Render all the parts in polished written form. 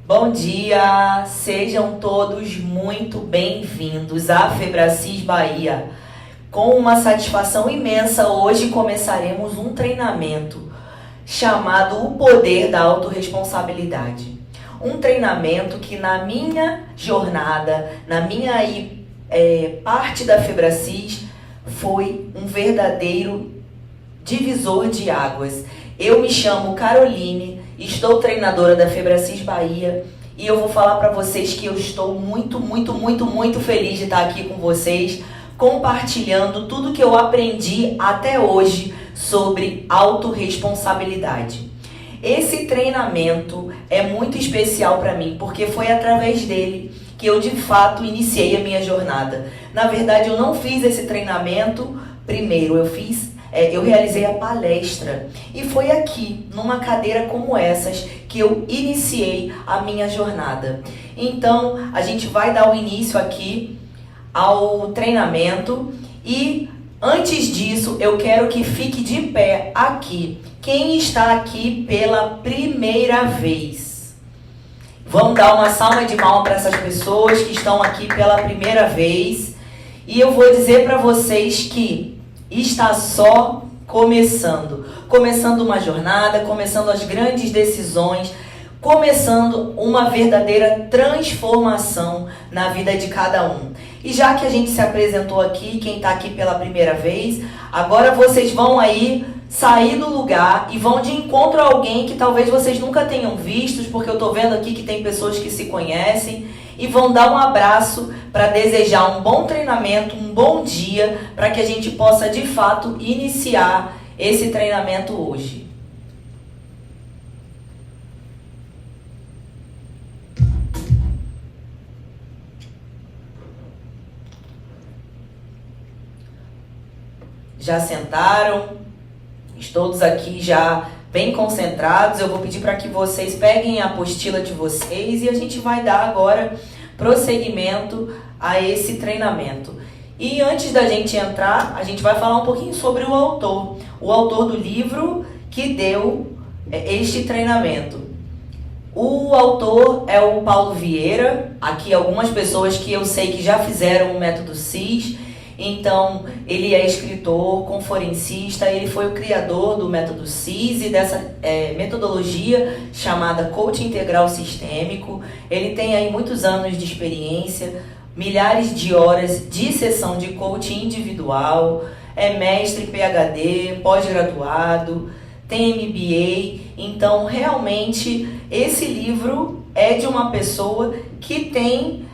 Bom dia, sejam todos muito bem-vindos à Febracis Bahia. Com uma satisfação imensa, hoje começaremos um treinamento chamado O Poder da Autorresponsabilidade. Um treinamento que na minha jornada, na minha parte da Febracis, foi um verdadeiro divisor de águas. Eu me chamo Caroline, estou treinadora da Febracis Bahia e eu vou falar para vocês que eu estou muito feliz de estar aqui com vocês, compartilhando tudo que eu aprendi até hoje sobre autorresponsabilidade. Esse treinamento é muito especial para mim, porque foi através dele que eu de fato iniciei a minha jornada. Na verdade, eu não fiz esse treinamento primeiro, eu realizei a palestra e foi aqui, numa cadeira como essas, que eu iniciei a minha jornada. Então, a gente vai dar o início aqui ao treinamento e, antes disso, eu quero que fique de pé aqui. Quem está aqui pela primeira vez? Vamos dar uma salva de palmas para essas pessoas que estão aqui pela primeira vez. E eu vou dizer para vocês que está só começando uma jornada, começando as grandes decisões, começando uma verdadeira transformação na vida de cada um. E já que a gente se apresentou aqui, quem está aqui pela primeira vez, agora vocês vão aí sair do lugar e vão de encontro a alguém que talvez vocês nunca tenham visto, porque eu estou vendo aqui que tem pessoas que se conhecem, e vão dar um abraço para desejar um bom treinamento, um bom dia, para que a gente possa de fato iniciar esse treinamento hoje. Já sentaram? Todos aqui já bem concentrados. Eu vou pedir para que vocês peguem a apostila de vocês e a gente vai dar agora prosseguimento a esse treinamento. E antes da gente entrar, a gente vai falar um pouquinho sobre o autor do livro que deu este treinamento. O autor é o Paulo Vieira. Aqui algumas pessoas que eu sei que já fizeram o método CIS. Então, ele é escritor, conferencista, ele foi o criador do método CIS e dessa metodologia chamada Coaching Integral Sistêmico. Ele tem aí muitos anos de experiência, milhares de horas de sessão de coaching individual, é mestre, PhD, pós-graduado, tem MBA. Então, realmente, esse livro é de uma pessoa que tem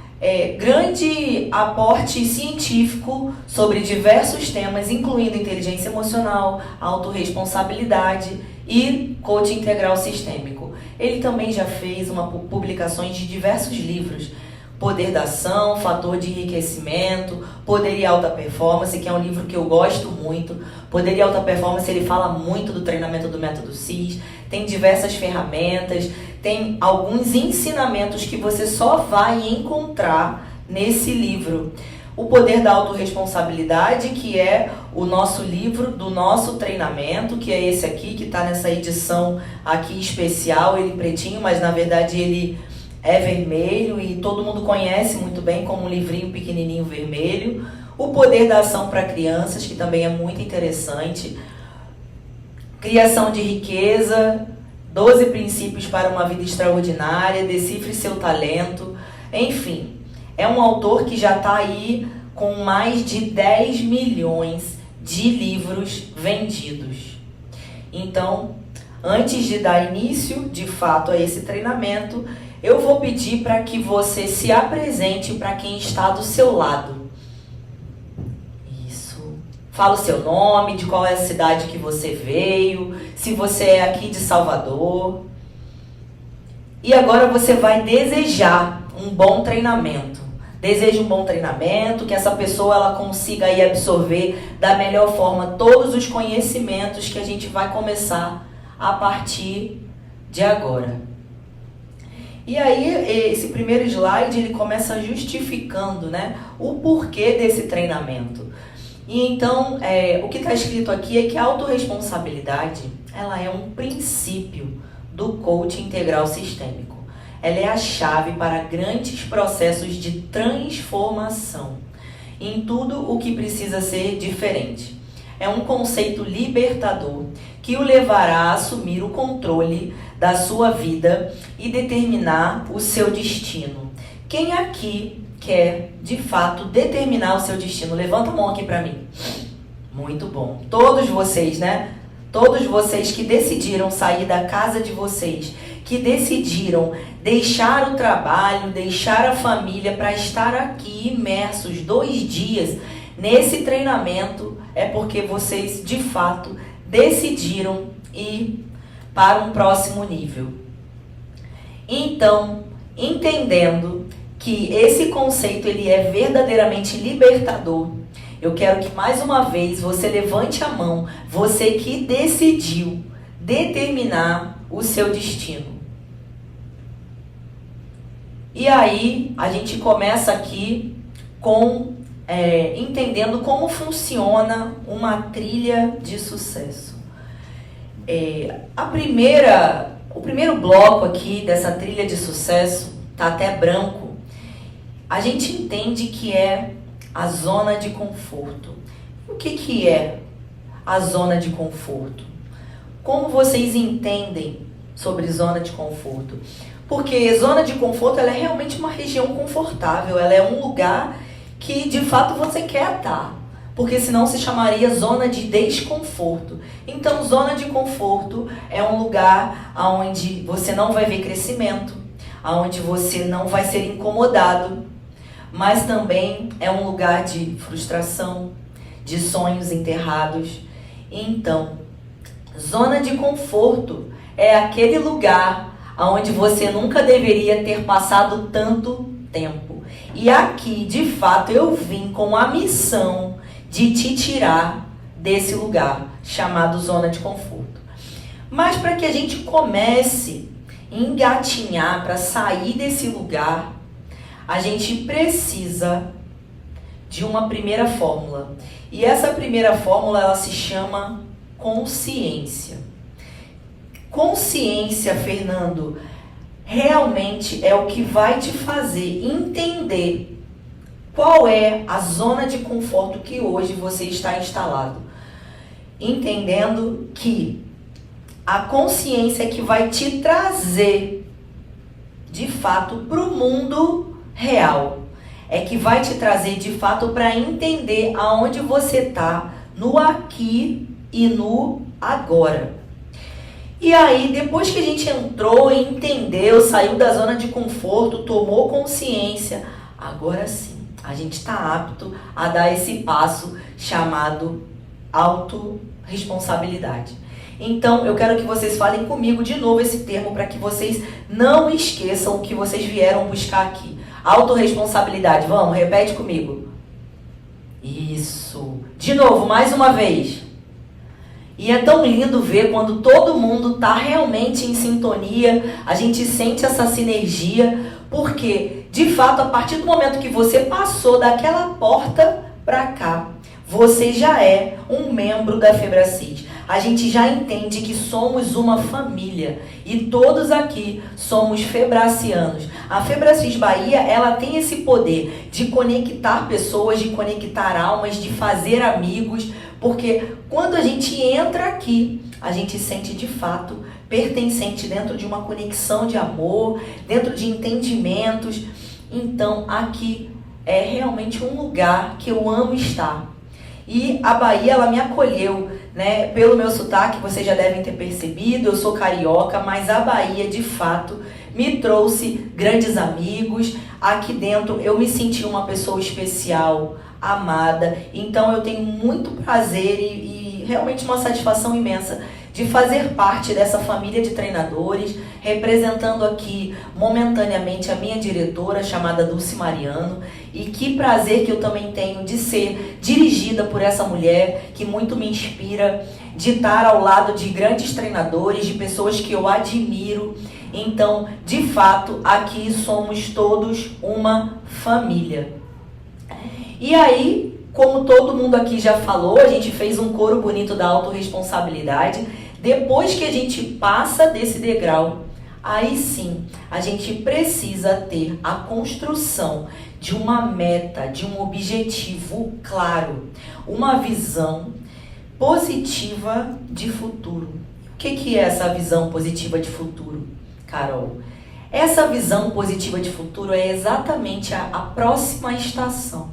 grande aporte científico sobre diversos temas, incluindo inteligência emocional, autorresponsabilidade e coaching integral sistêmico. Ele também já fez publicações de diversos livros: Poder da Ação, Fator de Enriquecimento, Poder e Alta Performance, que é um livro que eu gosto muito. Poder e Alta Performance, ele fala muito do treinamento do método CIS, tem diversas ferramentas, tem alguns ensinamentos que você só vai encontrar nesse livro. O Poder da Autorresponsabilidade, que é o nosso livro do nosso treinamento, que é esse aqui, que está nessa edição aqui especial, ele pretinho, mas na verdade ele é vermelho e todo mundo conhece muito bem como um livrinho pequenininho vermelho. O Poder da Ação para Crianças, que também é muito interessante. Criação de Riqueza, 12 princípios para uma vida extraordinária, Decifre seu talento. Enfim, é um autor que já está aí com mais de 10 milhões de livros vendidos. Então, antes de dar início, de fato, a esse treinamento, eu vou pedir para que você se apresente para quem está do seu lado. Fala o seu nome, de qual é a cidade que você veio, se você é aqui de Salvador. E agora você vai desejar um bom treinamento. Deseje um bom treinamento, que essa pessoa ela consiga aí absorver da melhor forma todos os conhecimentos que a gente vai começar a partir de agora. E aí, esse primeiro slide, ele começa justificando, né, o porquê desse treinamento. E então, o que está escrito aqui é que a autorresponsabilidade, ela é um princípio do coaching integral sistêmico. ela é a chave para grandes processos de transformação em tudo o que precisa ser diferente. É um conceito libertador que o levará a assumir o controle da sua vida e determinar o seu destino. Quem aqui quer, de fato, determinar o seu destino? Levanta a mão aqui para mim. Muito bom. Todos vocês, né? Todos vocês que decidiram sair da casa de vocês, que decidiram deixar o trabalho, deixar a família para estar aqui imersos 2 dias nesse treinamento, é porque vocês, de fato, decidiram ir para um próximo nível. Então, entendendo que esse conceito ele é verdadeiramente libertador, eu quero que mais uma vez você levante a mão, você que decidiu determinar o seu destino. E aí, a gente começa aqui com entendendo como funciona uma trilha de sucesso. O primeiro bloco aqui dessa trilha de sucesso, tá até branco, a gente entende que é a zona de conforto. O que é a zona de conforto? Como vocês entendem sobre zona de conforto? Porque zona de conforto ela é realmente uma região confortável, ela é um lugar que de fato você quer estar, porque senão se chamaria zona de desconforto. Então, zona de conforto é um lugar onde você não vai ver crescimento, onde você não vai ser incomodado, mas também é um lugar de frustração, de sonhos enterrados. Então, zona de conforto é aquele lugar onde você nunca deveria ter passado tanto tempo. E aqui, de fato, eu vim com a missão de te tirar desse lugar chamado zona de conforto. Mas para que a gente comece a engatinhar, para sair desse lugar, a gente precisa de uma primeira fórmula. E essa primeira fórmula, ela se chama consciência. Consciência, Fernando, realmente é o que vai te fazer entender qual é a zona de conforto que hoje você está instalado. Entendendo que a consciência é que vai te trazer, de fato, para o mundo real. É que vai te trazer, de fato, para entender aonde você está, no aqui e no agora. E aí, depois que a gente entrou, entendeu, saiu da zona de conforto, tomou consciência, agora sim, a gente está apto a dar esse passo chamado autorresponsabilidade. Então, eu quero que vocês falem comigo de novo esse termo para que vocês não esqueçam o que vocês vieram buscar aqui. Autorresponsabilidade. Vamos, repete comigo. Isso. De novo, mais uma vez. E é tão lindo ver quando todo mundo está realmente em sintonia, a gente sente essa sinergia, porque, de fato, a partir do momento que você passou daquela porta para cá, você já é um membro da Febracis. A gente já entende que somos uma família e todos aqui somos febracianos. A Febracis Bahia, ela tem esse poder de conectar pessoas, de conectar almas, de fazer amigos, porque quando a gente entra aqui, a gente sente de fato pertencente dentro de uma conexão de amor, dentro de entendimentos. Então, aqui é realmente um lugar que eu amo estar. E a Bahia, ela me acolheu, né? Pelo meu sotaque, vocês já devem ter percebido, eu sou carioca, mas a Bahia, de fato, me trouxe grandes amigos. Aqui dentro, eu me senti uma pessoa especial, amada. Então, eu tenho muito prazer e realmente uma satisfação imensa de fazer parte dessa família de treinadores, representando aqui momentaneamente a minha diretora, chamada Dulce Mariano, e que prazer que eu também tenho de ser dirigida por essa mulher que muito me inspira, de estar ao lado de grandes treinadores, de pessoas que eu admiro. Então, de fato, aqui somos todos uma família. E aí, como todo mundo aqui já falou, a gente fez um coro bonito da autorresponsabilidade. Depois que a gente passa desse degrau, aí sim a gente precisa ter a construção de uma meta, de um objetivo claro, uma visão positiva de futuro. O que é essa visão positiva de futuro, Carol? Essa visão positiva de futuro é exatamente a próxima estação.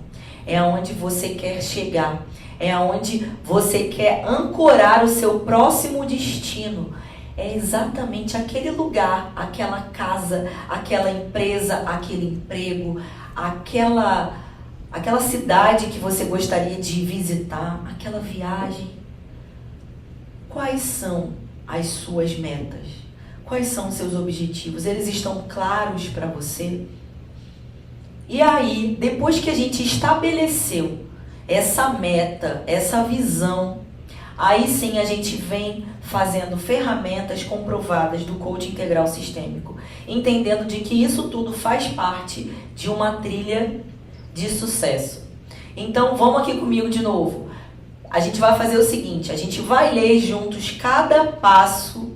É aonde você quer chegar. É aonde você quer ancorar o seu próximo destino. É exatamente aquele lugar, aquela casa, aquela empresa, aquele emprego, aquela cidade que você gostaria de visitar, aquela viagem. Quais são as suas metas? Quais são os seus objetivos? Eles estão claros para você? E aí, depois que a gente estabeleceu essa meta, essa visão, aí sim a gente vem fazendo ferramentas comprovadas do coaching integral sistêmico, entendendo de que isso tudo faz parte de uma trilha de sucesso. Então, vamos aqui comigo de novo. A gente vai fazer o seguinte, a gente vai ler juntos cada passo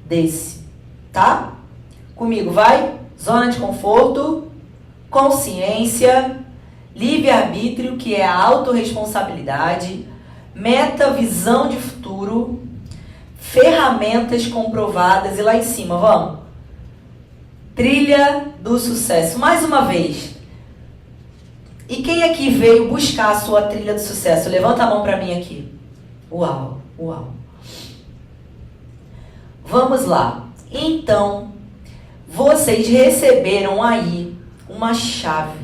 desse, tá? Comigo, vai? Zona de conforto, consciência, livre-arbítrio, que é a autorresponsabilidade, meta, visão de futuro, ferramentas comprovadas e lá em cima, vamos? Trilha do sucesso. Mais uma vez. E quem aqui veio buscar a sua trilha do sucesso? Levanta a mão para mim aqui. Uau, uau. Vamos lá. Então, vocês receberam aí uma chave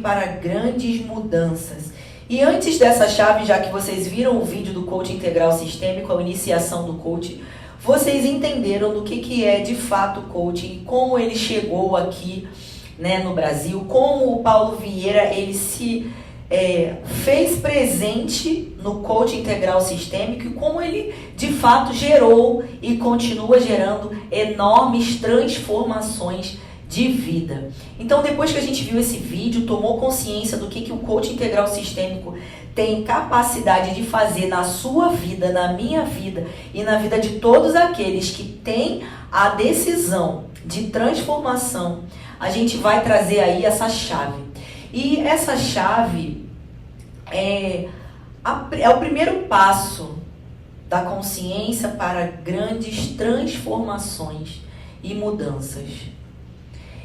para grandes mudanças. E antes dessa chave, já que vocês viram o vídeo do coaching integral sistêmico, a iniciação do coaching, vocês entenderam do que é de fato o coaching, como ele chegou aqui, né, no Brasil, como o Paulo Vieira ele se fez presente no coaching integral sistêmico e como ele de fato gerou e continua gerando enormes transformações de vida. Então, depois que a gente viu esse vídeo, tomou consciência do que o coaching integral sistêmico tem capacidade de fazer na sua vida, na minha vida e na vida de todos aqueles que têm a decisão de transformação, a gente vai trazer aí essa chave. E essa chave é o primeiro passo da consciência para grandes transformações e mudanças.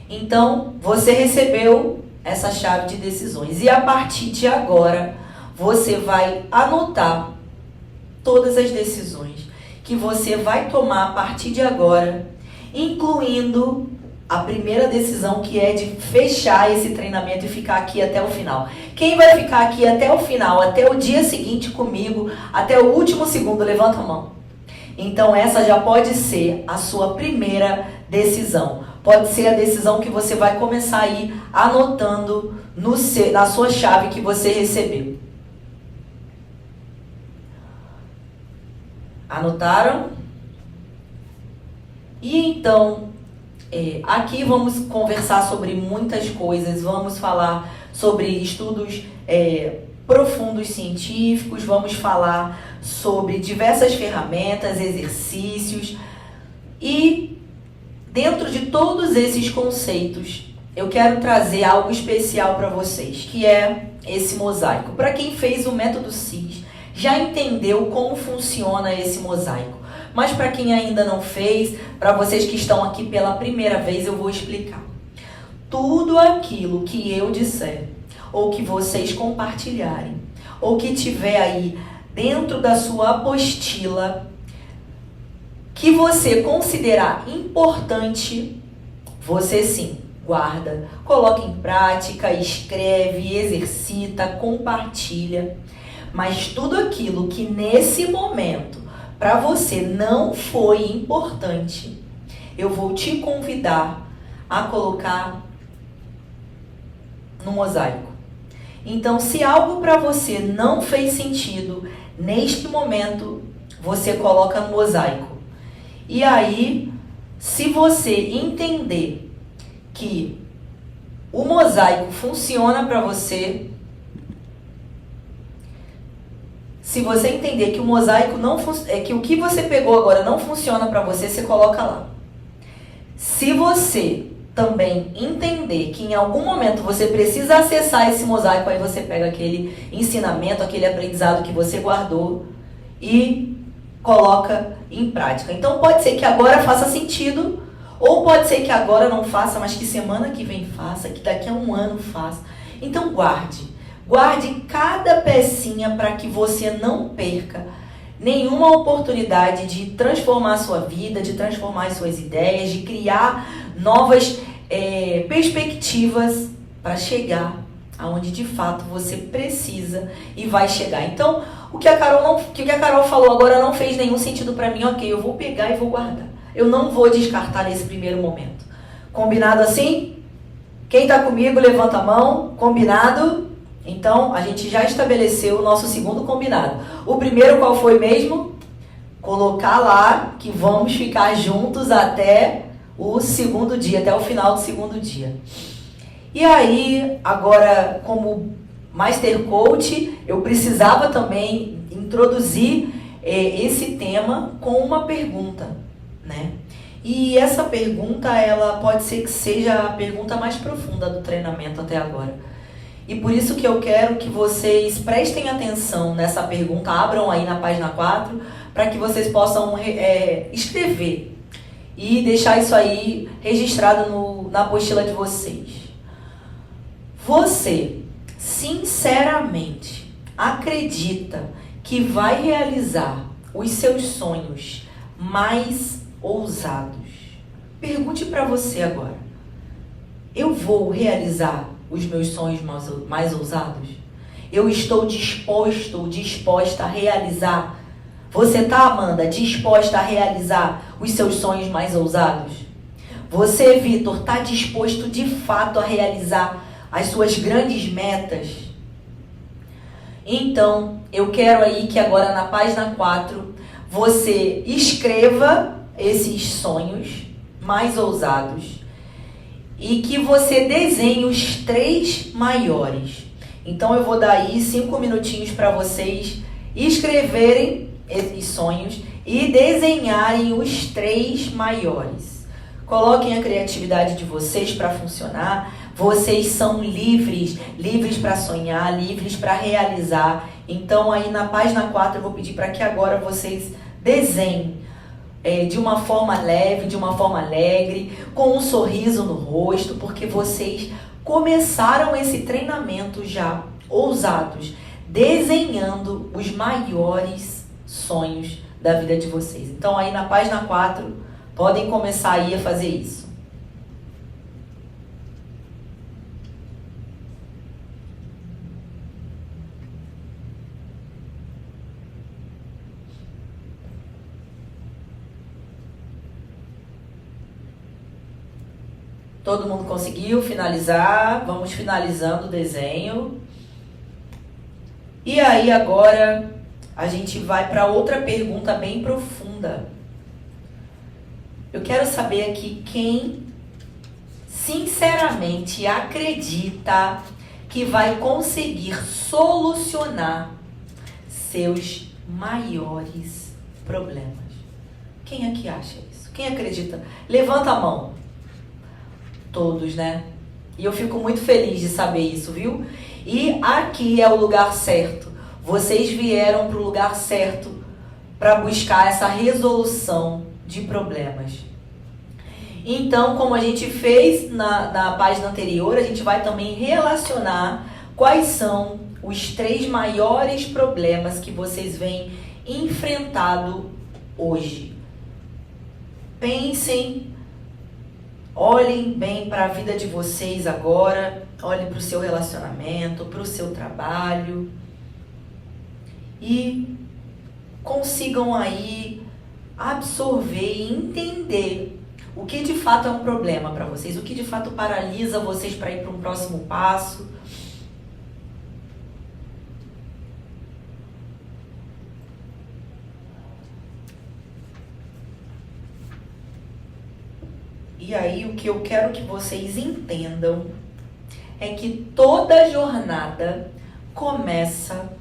Então, você recebeu essa chave de decisões. E a partir de agora, você vai anotar todas as decisões que você vai tomar a partir de agora, incluindo a primeira decisão, que é de fechar esse treinamento e ficar aqui até o final. Quem vai ficar aqui até o final, até o dia seguinte comigo, até o último segundo, levanta a mão. Então, essa já pode ser a sua primeira decisão. Pode ser a decisão que você vai começar a ir anotando na sua chave que você recebeu. Anotaram? E então, aqui vamos conversar sobre muitas coisas, vamos falar sobre estudos profundos científicos, vamos falar sobre diversas ferramentas, exercícios e dentro de todos esses conceitos, eu quero trazer algo especial para vocês, que é esse mosaico. Para quem fez o método CIS, já entendeu como funciona esse mosaico. Mas para quem ainda não fez, para vocês que estão aqui pela primeira vez, eu vou explicar. Tudo aquilo que eu disser, ou que vocês compartilharem, ou que tiver aí dentro da sua apostila, que você considerar importante, você sim, guarda, coloca em prática, escreve, exercita, compartilha. Mas tudo aquilo que nesse momento para você não foi importante, eu vou te convidar a colocar no mosaico. Então, se algo para você não fez sentido, neste momento, você coloca no mosaico. E aí, se você entender que o mosaico funciona para você, se você entender que o mosaico não que o que você pegou agora não funciona para você, você coloca lá. Se você também entender que em algum momento você precisa acessar esse mosaico, aí você pega aquele ensinamento, aquele aprendizado que você guardou e coloca em prática. Então pode ser que agora faça sentido, ou pode ser que agora não faça, mas que semana que vem faça, que daqui a um ano faça. Então guarde cada pecinha para que você não perca nenhuma oportunidade de transformar a sua vida, de transformar as suas ideias, de criar novas perspectivas para chegar aonde de fato você precisa e vai chegar. Então, o que a Carol falou agora não fez nenhum sentido para mim. Ok, eu vou pegar e vou guardar. Eu não vou descartar nesse primeiro momento. Combinado assim? Quem está comigo, levanta a mão. Combinado? Então, a gente já estabeleceu o nosso segundo combinado. O primeiro qual foi mesmo? Colocar lá que vamos ficar juntos até o segundo dia, até o final do segundo dia. E aí, agora, como Master Coach, eu precisava também introduzir esse tema com uma pergunta, né? E essa pergunta, ela pode ser que seja a pergunta mais profunda do treinamento até agora. E por isso que eu quero que vocês prestem atenção nessa pergunta, abram aí na página 4, para que vocês possam escrever e deixar isso aí registrado na apostila de vocês. Você, sinceramente, acredita que vai realizar os seus sonhos mais ousados? Pergunte para você agora. Eu vou realizar os meus sonhos mais ousados? Eu estou disposta a realizar? Você tá, Amanda, disposta a realizar os seus sonhos mais ousados? Você, Vitor, tá disposto de fato a realizar as suas grandes metas? Então, eu quero aí que agora na página 4 você escreva esses sonhos mais ousados e que você desenhe os 3 maiores. Então eu vou dar aí 5 minutinhos para vocês escreverem esses sonhos e desenharem os 3 maiores. Coloquem a criatividade de vocês para funcionar. Vocês são livres para sonhar, livres para realizar. Então aí na página 4 eu vou pedir para que agora vocês desenhem de uma forma leve, de uma forma alegre, com um sorriso no rosto, porque vocês começaram esse treinamento já ousados, desenhando os maiores sonhos da vida de vocês. Então aí na página 4, podem começar aí a fazer isso. Todo mundo conseguiu finalizar? Vamos finalizando o desenho. E aí agora a gente vai para outra pergunta bem profunda. Eu quero saber aqui quem sinceramente acredita que vai conseguir solucionar seus maiores problemas. Quem aqui acha isso? Quem acredita? Levanta a mão. Todos, né? E eu fico muito feliz de saber isso, viu? E aqui é o lugar certo. Vocês vieram para o lugar certo para buscar essa resolução de problemas. Então, como a gente fez na página anterior, a gente vai também relacionar quais são os 3 maiores problemas que vocês vêm enfrentado hoje. Pensem. Olhem bem para a vida de vocês agora, olhem para o seu relacionamento, para o seu trabalho e consigam aí absorver e entender o que de fato é um problema para vocês, o que de fato paralisa vocês para ir para um próximo passo. E aí o que eu quero que vocês entendam é que toda jornada começa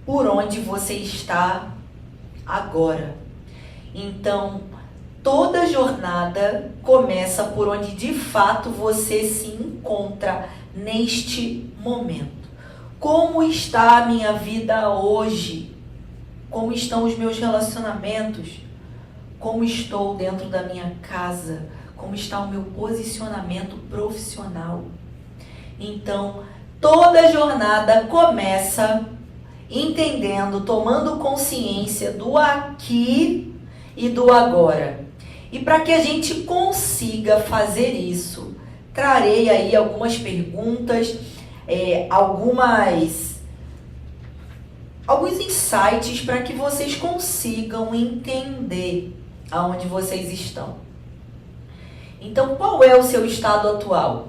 por onde você está agora. Então, Toda jornada começa por onde de fato você se encontra neste momento. Como está a minha vida hoje? Como estão os meus relacionamentos? Como estou dentro da minha casa? Como está o meu posicionamento profissional? Então, toda jornada começa entendendo, tomando consciência do aqui e do agora. E para que a gente consiga fazer isso, trarei aí algumas perguntas, alguns insights para que vocês consigam entender aonde vocês estão. Então, qual é o seu estado atual?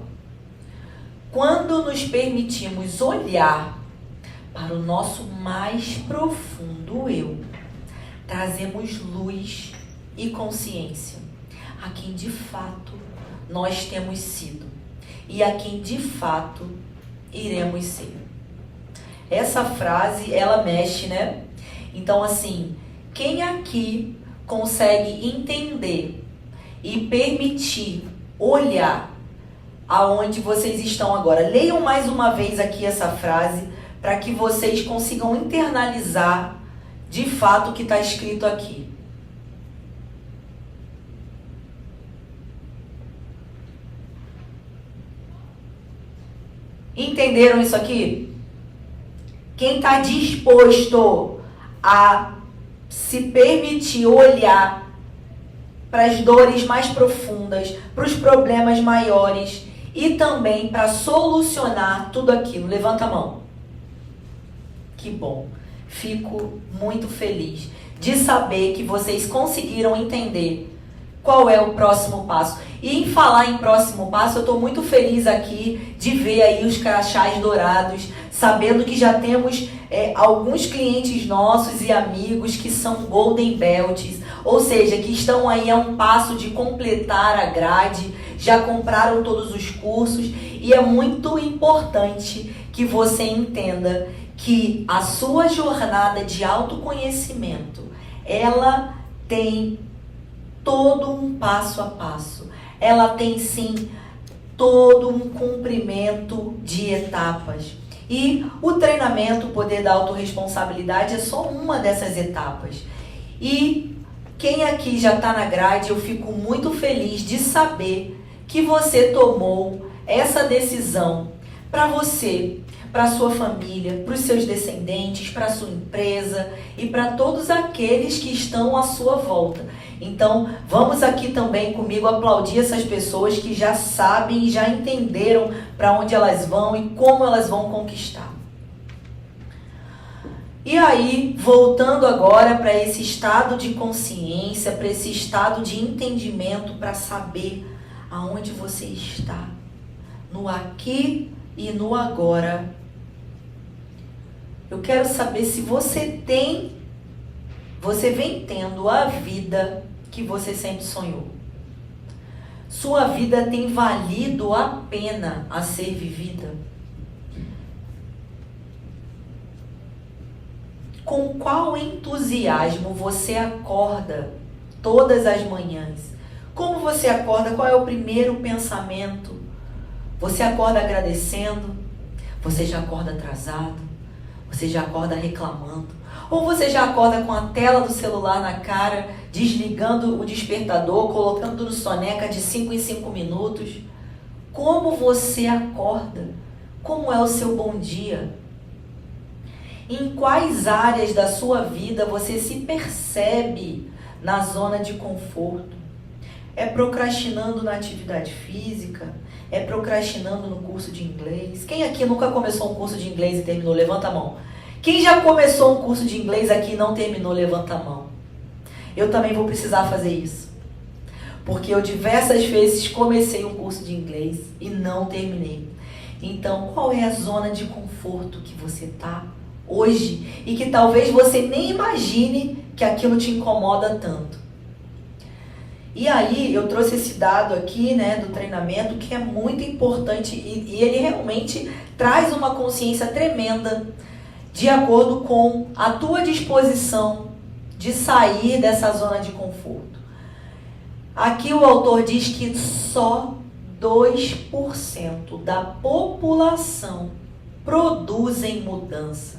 Quando nos permitimos olhar para o nosso mais profundo eu, trazemos luz e consciência a quem de fato nós temos sido e a quem de fato iremos ser. Essa frase, ela mexe, né? Então, assim, quem aqui consegue entender e permitir olhar aonde vocês estão agora? Leiam mais uma vez aqui essa frase para que vocês consigam internalizar de fato o que está escrito aqui. Entenderam isso aqui? Quem está disposto a se permitir olhar para as dores mais profundas, para os problemas maiores e também para solucionar tudo aquilo? Levanta a mão. Que bom. Fico muito feliz de saber que vocês conseguiram entender qual é o próximo passo. E em falar em próximo passo, eu estou muito feliz aqui de ver aí os crachás dourados, sabendo que já temos alguns clientes nossos e amigos que são Golden Belts, ou seja, que estão aí a um passo de completar a grade, já compraram todos os cursos, e é muito importante que você entenda que a sua jornada de autoconhecimento, ela tem todo um passo a passo. Ela tem sim todo um cumprimento de etapas. E o treinamento, o poder da autorresponsabilidade, é só uma dessas etapas. E quem aqui já está na grade, eu fico muito feliz de saber que você tomou essa decisão para você, para a sua família, para os seus descendentes, para a sua empresa e para todos aqueles que estão à sua volta. Então, vamos aqui também comigo aplaudir essas pessoas que já sabem e já entenderam para onde elas vão e como elas vão conquistar. E aí, voltando agora para esse estado de consciência, para esse estado de entendimento, para saber aonde você está, no aqui e no agora. Eu quero saber se você vem tendo a vida que você sempre sonhou. Sua vida tem valido a pena a ser vivida? Com qual entusiasmo você acorda todas as manhãs? Como você acorda? Qual é o primeiro pensamento? Você acorda agradecendo? Você já acorda atrasado? Você já acorda reclamando? Ou você já acorda com a tela do celular na cara, desligando o despertador, colocando no soneca de 5 em 5 minutos? Como você acorda? Como é o seu bom dia? Em quais áreas da sua vida você se percebe na zona de conforto? É procrastinando na atividade física? É procrastinando no curso de inglês? Quem aqui nunca começou um curso de inglês e terminou? Levanta a mão. Quem já começou um curso de inglês aqui e não terminou? Levanta a mão. Eu também vou precisar fazer isso. Porque eu diversas vezes comecei um curso de inglês e não terminei. Então, qual é a zona de conforto que você está hoje e que talvez você nem imagine que aquilo te incomoda tanto? E aí, eu trouxe esse dado aqui, né, do treinamento, que é muito importante e ele realmente traz uma consciência tremenda de acordo com a tua disposição de sair dessa zona de conforto. Aqui o autor diz que só 2% da população produzem mudança.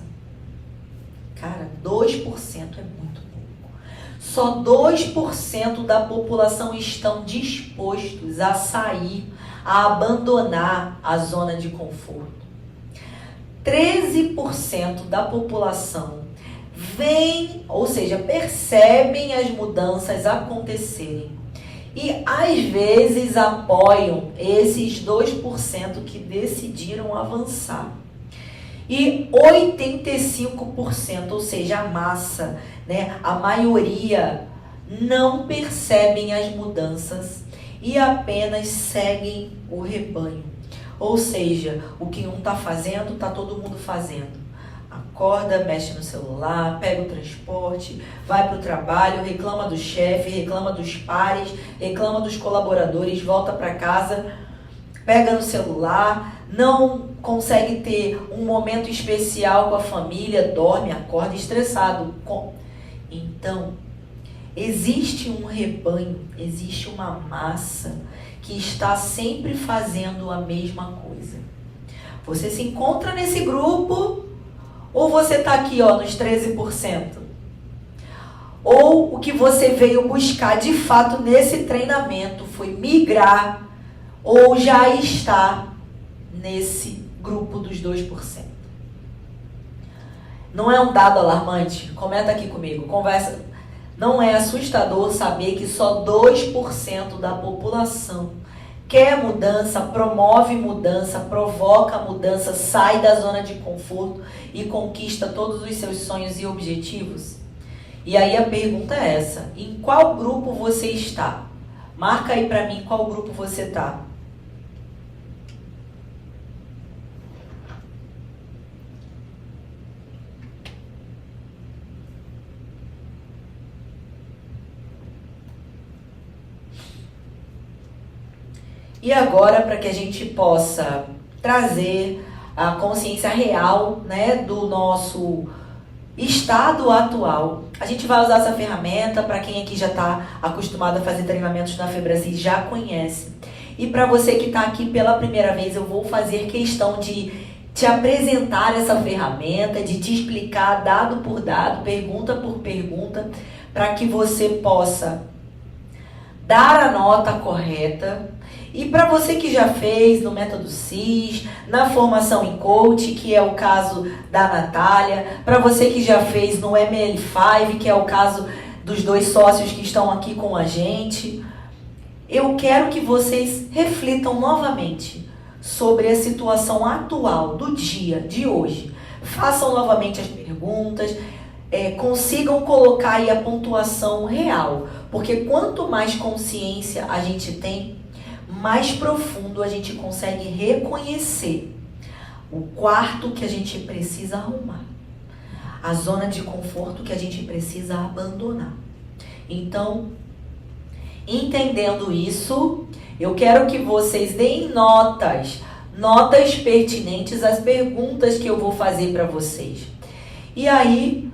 Cara, 2% é muito pouco. Só 2% da população estão dispostos a sair, a abandonar a zona de conforto. 13% da população veem, ou seja, percebem as mudanças acontecerem e às vezes apoiam esses 2% que decidiram avançar. E 85%, ou seja, a massa, né, a maioria, não percebem as mudanças e apenas seguem o rebanho. Ou seja, o que um está fazendo, está todo mundo fazendo. Acorda, mexe no celular, pega o transporte, vai para o trabalho, reclama do chefe, reclama dos pares, reclama dos colaboradores, volta para casa, pega no celular, não consegue ter um momento especial com a família, dorme, acorda estressado. Então, existe um rebanho, existe uma massa que está sempre fazendo a mesma coisa. Você se encontra nesse grupo ou você está aqui nos 13%? Ou o que você veio buscar de fato nesse treinamento foi migrar ou já está nesse grupo dos 2%? Não é um dado alarmante? Comenta aqui comigo, conversa. Não é assustador saber que só 2% da população quer mudança, promove mudança, provoca mudança, sai da zona de conforto e conquista todos os seus sonhos e objetivos? E aí a pergunta é essa: em qual grupo você está? Marca aí pra mim qual grupo você está. E agora, para que a gente possa trazer a consciência real, né, do nosso estado atual, a gente vai usar essa ferramenta. Para quem aqui já está acostumado a fazer treinamentos na Febracis, já conhece. E para você que está aqui pela primeira vez, eu vou fazer questão de te apresentar essa ferramenta, de te explicar dado por dado, pergunta por pergunta, para que você possa dar a nota correta. E para você que já fez no Método CIS, na formação em coach, que é o caso da Natália, para você que já fez no ML5, que é o caso dos 2 sócios que estão aqui com a gente, eu quero que vocês reflitam novamente sobre a situação atual do dia, de hoje. Façam novamente as perguntas, consigam colocar aí a pontuação real, porque quanto mais consciência a gente tem, mais profundo a gente consegue reconhecer o quarto que a gente precisa arrumar, a zona de conforto que a gente precisa abandonar. Então, entendendo isso, eu quero que vocês deem notas pertinentes às perguntas que eu vou fazer para vocês. E aí,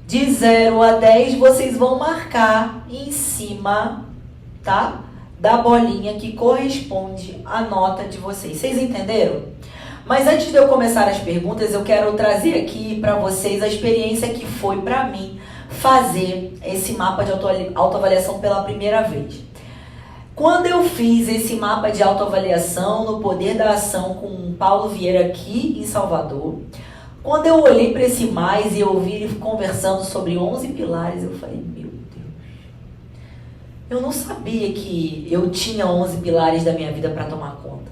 de 0 a 10, vocês vão marcar em cima, tá? Da bolinha que corresponde à nota de vocês. Vocês entenderam? Mas antes de eu começar as perguntas, eu quero trazer aqui para vocês a experiência que foi para mim fazer esse mapa de autoavaliação pela primeira vez. Quando eu fiz esse mapa de autoavaliação no Poder da Ação com o Paulo Vieira aqui em Salvador, quando eu olhei para esse mais e eu ouvi ele conversando sobre 11 pilares, eu falei, meu Deus, eu não sabia que eu tinha 11 pilares da minha vida para tomar conta.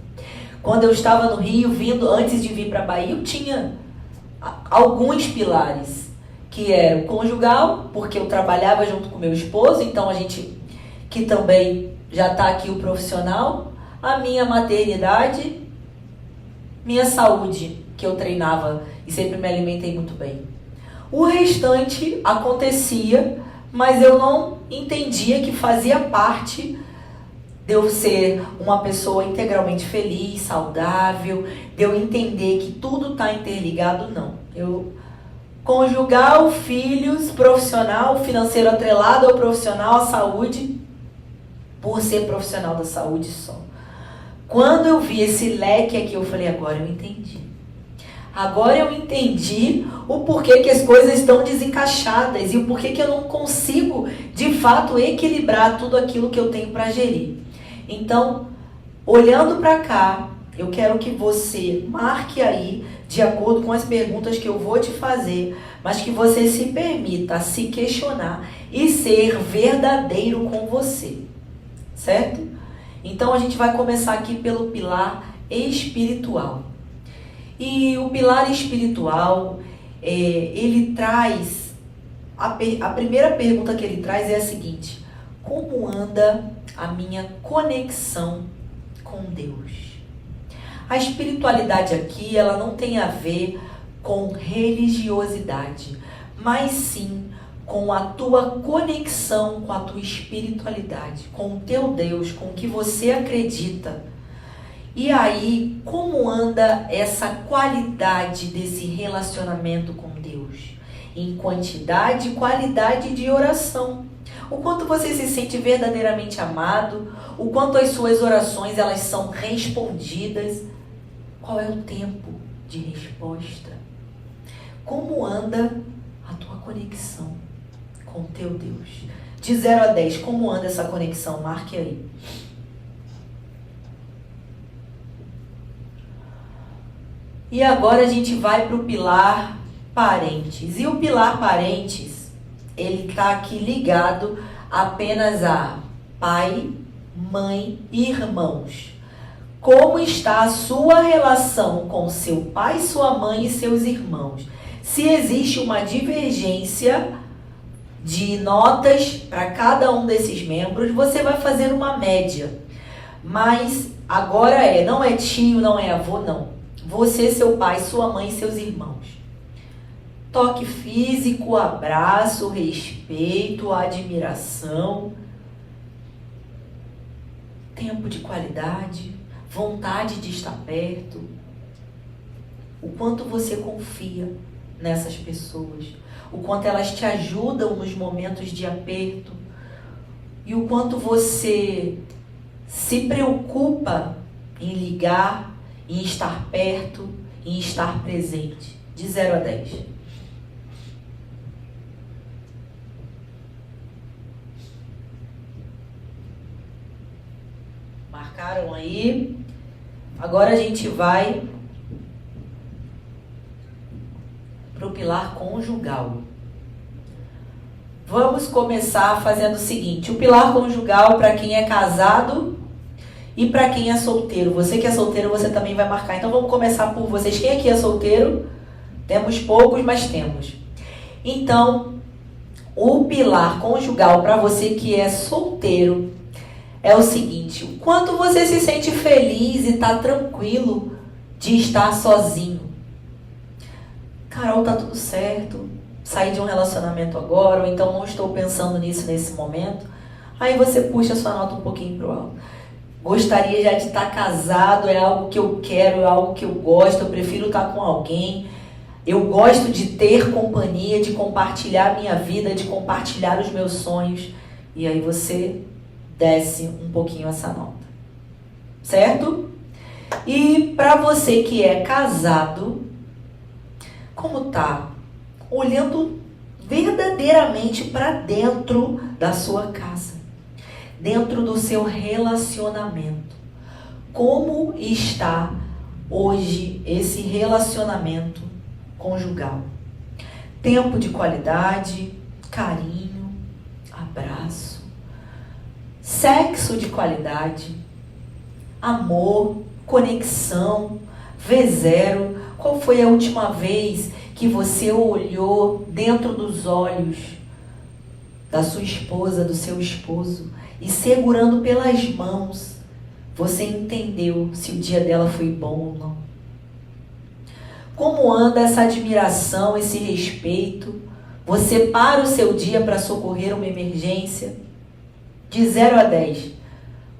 Quando eu estava no Rio, antes de vir para a Bahia, eu tinha alguns pilares, que eram conjugal, porque eu trabalhava junto com meu esposo, então a gente, que também já está aqui o profissional, a minha maternidade, minha saúde, que eu treinava e sempre me alimentei muito bem. O restante acontecia, mas eu não entendia que fazia parte de eu ser uma pessoa integralmente feliz, saudável, de eu entender que tudo está interligado, não. Conjugal, filhos, profissional, financeiro atrelado ao profissional, a saúde, por ser profissional da saúde só. Quando eu vi esse leque aqui, eu falei, agora eu entendi. Agora eu entendi o porquê que as coisas estão desencaixadas e o porquê que eu não consigo, de fato, equilibrar tudo aquilo que eu tenho para gerir. Então, olhando para cá, eu quero que você marque aí, de acordo com as perguntas que eu vou te fazer, mas que você se permita se questionar e ser verdadeiro com você, certo? Então, a gente vai começar aqui pelo pilar espiritual. E o pilar espiritual, ele traz, a primeira pergunta que ele traz é a seguinte: como anda a minha conexão com Deus? A espiritualidade aqui, ela não tem a ver com religiosidade, mas sim com a tua conexão com a tua espiritualidade, com o teu Deus, com o que você acredita. E aí, como anda essa qualidade desse relacionamento com Deus? Em quantidade e qualidade de oração. O quanto você se sente verdadeiramente amado, o quanto as suas orações elas são respondidas. Qual é o tempo de resposta? Como anda a tua conexão com o teu Deus? De 0 a 10, como anda essa conexão? Marque aí. E agora a gente vai para o pilar parentes. E o pilar parentes, ele está aqui ligado apenas a pai, mãe e irmãos. Como está a sua relação com seu pai, sua mãe e seus irmãos? Se existe uma divergência de notas para cada um desses membros, você vai fazer uma média. Mas agora não é tio, não é avô, não. Você, seu pai, sua mãe e seus irmãos. Toque físico, abraço, respeito, admiração. Tempo de qualidade, vontade de estar perto. O quanto você confia nessas pessoas. O quanto elas te ajudam nos momentos de aperto. E o quanto você se preocupa em ligar, em estar perto, em estar presente. De 0 a 10. Marcaram aí? Agora a gente vai para o pilar conjugal. Vamos começar fazendo o seguinte. O pilar conjugal para quem é casado e para quem é solteiro. Você que é solteiro, você também vai marcar. Então vamos começar por vocês. Quem aqui é solteiro? Temos poucos, mas temos. Então, o pilar conjugal para você que é solteiro é o seguinte: o quanto você se sente feliz e está tranquilo de estar sozinho. Carol, tá tudo certo. Saí de um relacionamento agora, ou então não estou pensando nisso nesse momento. Aí você puxa a sua nota um pouquinho pro alto. Gostaria já de estar casado, é algo que eu quero, é algo que eu gosto, eu prefiro estar com alguém. Eu gosto de ter companhia, de compartilhar a minha vida, de compartilhar os meus sonhos. E aí você desce um pouquinho essa nota. Certo? E para você que é casado, como tá? Olhando verdadeiramente para dentro da sua casa. Dentro do seu relacionamento. Como está hoje esse relacionamento conjugal? Tempo de qualidade, carinho, abraço, sexo de qualidade, amor, conexão, V0. Qual foi a última vez que você olhou dentro dos olhos da sua esposa, do seu esposo, e segurando pelas mãos, você entendeu se o dia dela foi bom ou não? Como anda essa admiração, esse respeito? Você para o seu dia para socorrer uma emergência? De 0 a 10,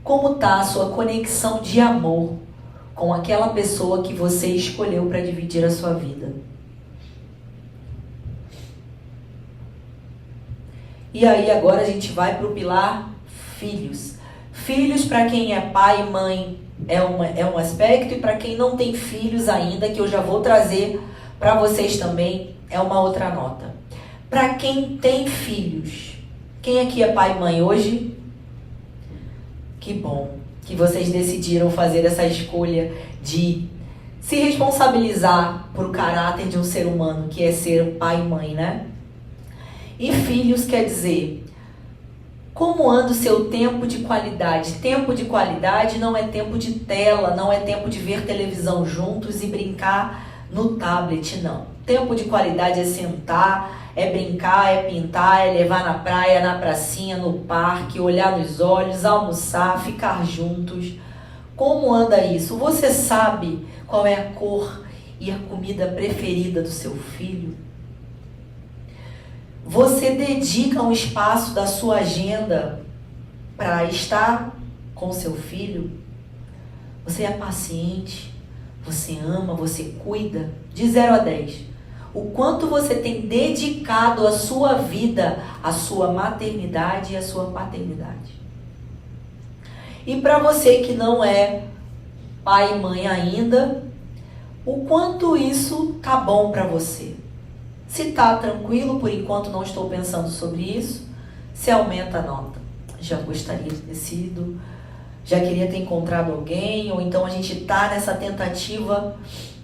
como está a sua conexão de amor com aquela pessoa que você escolheu para dividir a sua vida? E aí agora a gente vai para o pilar filhos. Filhos, para quem é pai e mãe, é um aspecto, e para quem não tem filhos ainda, que eu já vou trazer para vocês também, é uma outra nota. Para quem tem filhos, quem aqui é pai e mãe hoje? Que bom que vocês decidiram fazer essa escolha de se responsabilizar por o caráter de um ser humano, que é ser pai e mãe, né? E filhos quer dizer, como anda o seu tempo de qualidade? Tempo de qualidade não é tempo de tela, não é tempo de ver televisão juntos e brincar no tablet, não. Tempo de qualidade é sentar, é brincar, é pintar, é levar na praia, na pracinha, no parque, olhar nos olhos, almoçar, ficar juntos. Como anda isso? Você sabe qual é a cor e a comida preferida do seu filho? Você dedica um espaço da sua agenda para estar com seu filho? Você é paciente? Você ama? Você cuida? De 0 a 10. O quanto você tem dedicado a sua vida, a sua maternidade e a sua paternidade. E para você que não é pai e mãe ainda, o quanto isso tá bom para você. Se tá tranquilo, por enquanto não estou pensando sobre isso, se aumenta a nota. Já gostaria de ter sido, já queria ter encontrado alguém, ou então a gente tá nessa tentativa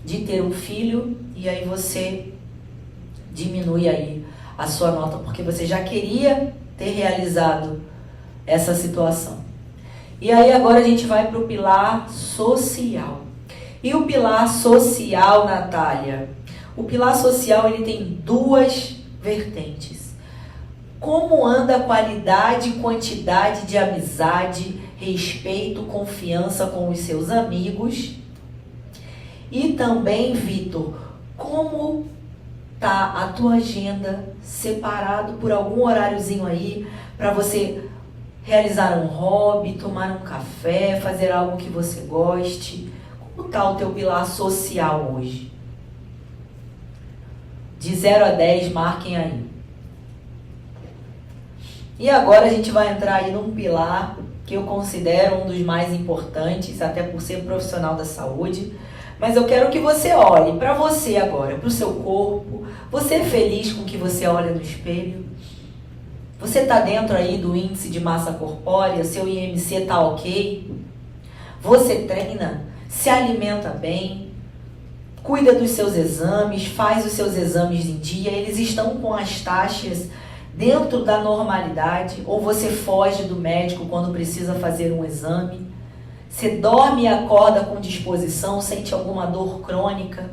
de ter um filho, e aí você diminui aí a sua nota, porque você já queria ter realizado essa situação. E aí agora a gente vai para o pilar social. E o pilar social, Natália? O pilar social, ele tem 2 vertentes. Como anda a qualidade e quantidade de amizade, respeito, confiança com os seus amigos? E também, Vitor, como tá a tua agenda separado por algum horáriozinho aí para você realizar um hobby, tomar um café, fazer algo que você goste? Como tá o teu pilar social hoje? De 0 a 10, marquem aí. E agora a gente vai entrar aí num pilar que eu considero um dos mais importantes, até por ser profissional da saúde. Mas eu quero que você olhe para você agora, para o seu corpo. Você é feliz com o que você olha no espelho? Você está dentro aí do índice de massa corpórea? Seu IMC está ok? Você treina? Se alimenta bem? Cuida dos seus exames? Faz os seus exames em dia? Eles estão com as taxas dentro da normalidade? Ou você foge do médico quando precisa fazer um exame? Você dorme e acorda com disposição, sente alguma dor crônica?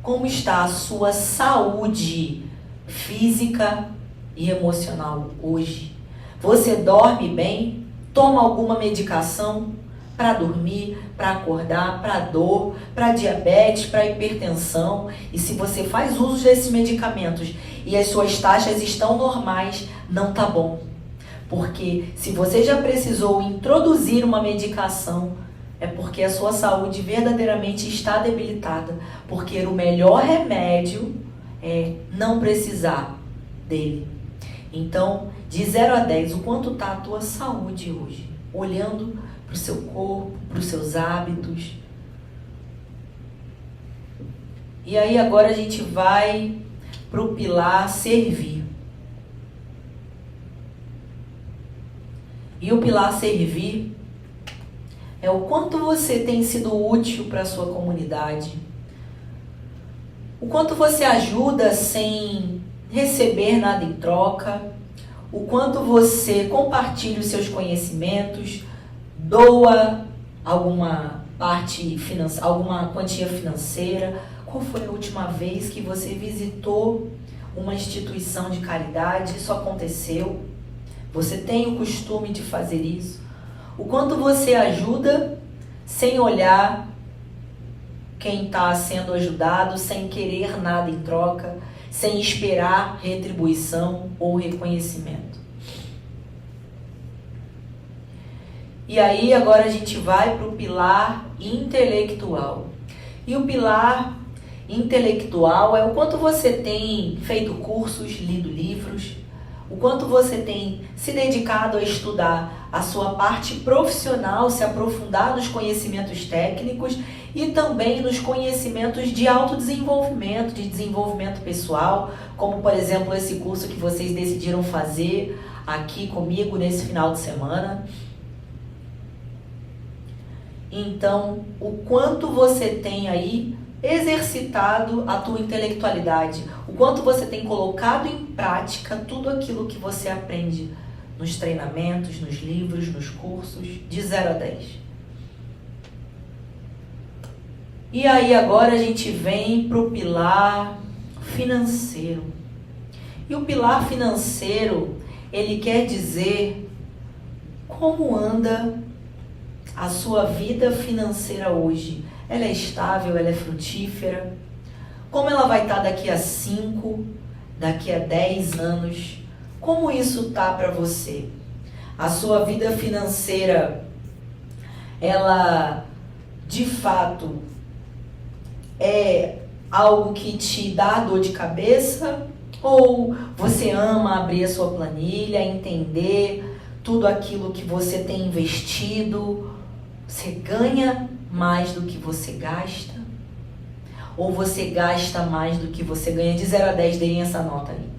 Como está a sua saúde física e emocional hoje? Você dorme bem? Toma alguma medicação para dormir, para acordar, para dor, para diabetes, para hipertensão? E se você faz uso desses medicamentos e as suas taxas estão normais, não tá bom. Porque se você já precisou introduzir uma medicação, é porque a sua saúde verdadeiramente está debilitada. Porque o melhor remédio é não precisar dele. Então, de 0 a 10, o quanto está a tua saúde hoje? Olhando para o seu corpo, para os seus hábitos. E aí agora a gente vai para o pilar servir. E o pilar servir é o quanto você tem sido útil para a sua comunidade. O quanto você ajuda sem receber nada em troca. O quanto você compartilha os seus conhecimentos, doa alguma parte financeira, alguma quantia financeira. Qual foi a última vez que você visitou uma instituição de caridade? Isso aconteceu? Você tem o costume de fazer isso? O quanto você ajuda sem olhar quem está sendo ajudado, sem querer nada em troca, sem esperar retribuição ou reconhecimento. E aí agora a gente vai para o pilar intelectual. E o pilar intelectual é o quanto você tem feito cursos, lido livros, o quanto você tem se dedicado a estudar a sua parte profissional, se aprofundar nos conhecimentos técnicos e também nos conhecimentos de autodesenvolvimento, de desenvolvimento pessoal, como por exemplo esse curso que vocês decidiram fazer aqui comigo nesse final de semana. Então, o quanto você tem aí exercitado a tua intelectualidade, o quanto você tem colocado em prática tudo aquilo que você aprende nos treinamentos, nos livros, nos cursos, de 0 a 10. E aí agora a gente vem para o pilar financeiro. E o pilar financeiro, ele quer dizer como anda a sua vida financeira hoje. Ela é estável, ela é frutífera? Como ela vai estar daqui a 5, daqui a 10 anos? Como isso tá para você? A sua vida financeira, ela de fato é algo que te dá dor de cabeça? Ou você ama abrir a sua planilha, entender tudo aquilo que você tem investido? Você ganha mais do que você gasta? Ou você gasta mais do que você ganha? De 0 a 10, deem essa nota aí.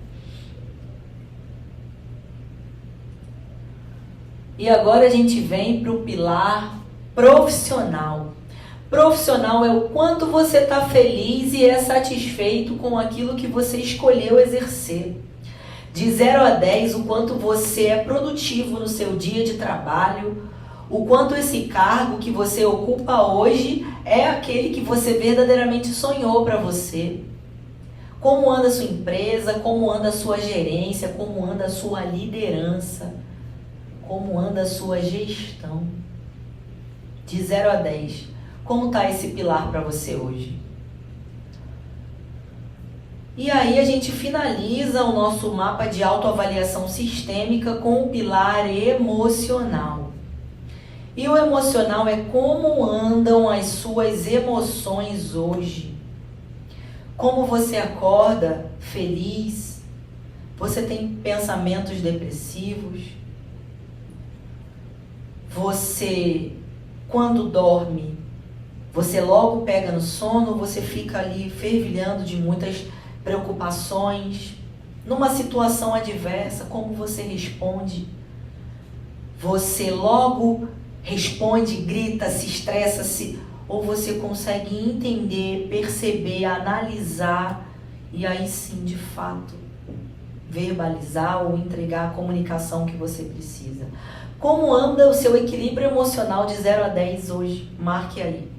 E agora a gente vem para o pilar profissional. Profissional é o quanto você está feliz e é satisfeito com aquilo que você escolheu exercer. De 0 a 10, o quanto você é produtivo no seu dia de trabalho, o quanto esse cargo que você ocupa hoje é aquele que você verdadeiramente sonhou para você. Como anda a sua empresa, como anda a sua gerência, como anda a sua liderança, como anda a sua gestão. De 0 a 10, como está esse pilar para você hoje? E aí a gente finaliza o nosso mapa de autoavaliação sistêmica com o pilar emocional. E o emocional é como andam as suas emoções hoje. Como você acorda feliz? Você tem pensamentos depressivos? Você, quando dorme, você logo pega no sono, você fica ali fervilhando de muitas preocupações? Numa situação adversa, como você responde? Você logo responde, grita, se estressa, ou você consegue entender, perceber, analisar e aí sim, de fato, verbalizar ou entregar a comunicação que você precisa? Como anda o seu equilíbrio emocional de 0 a 10 hoje? Marque aí.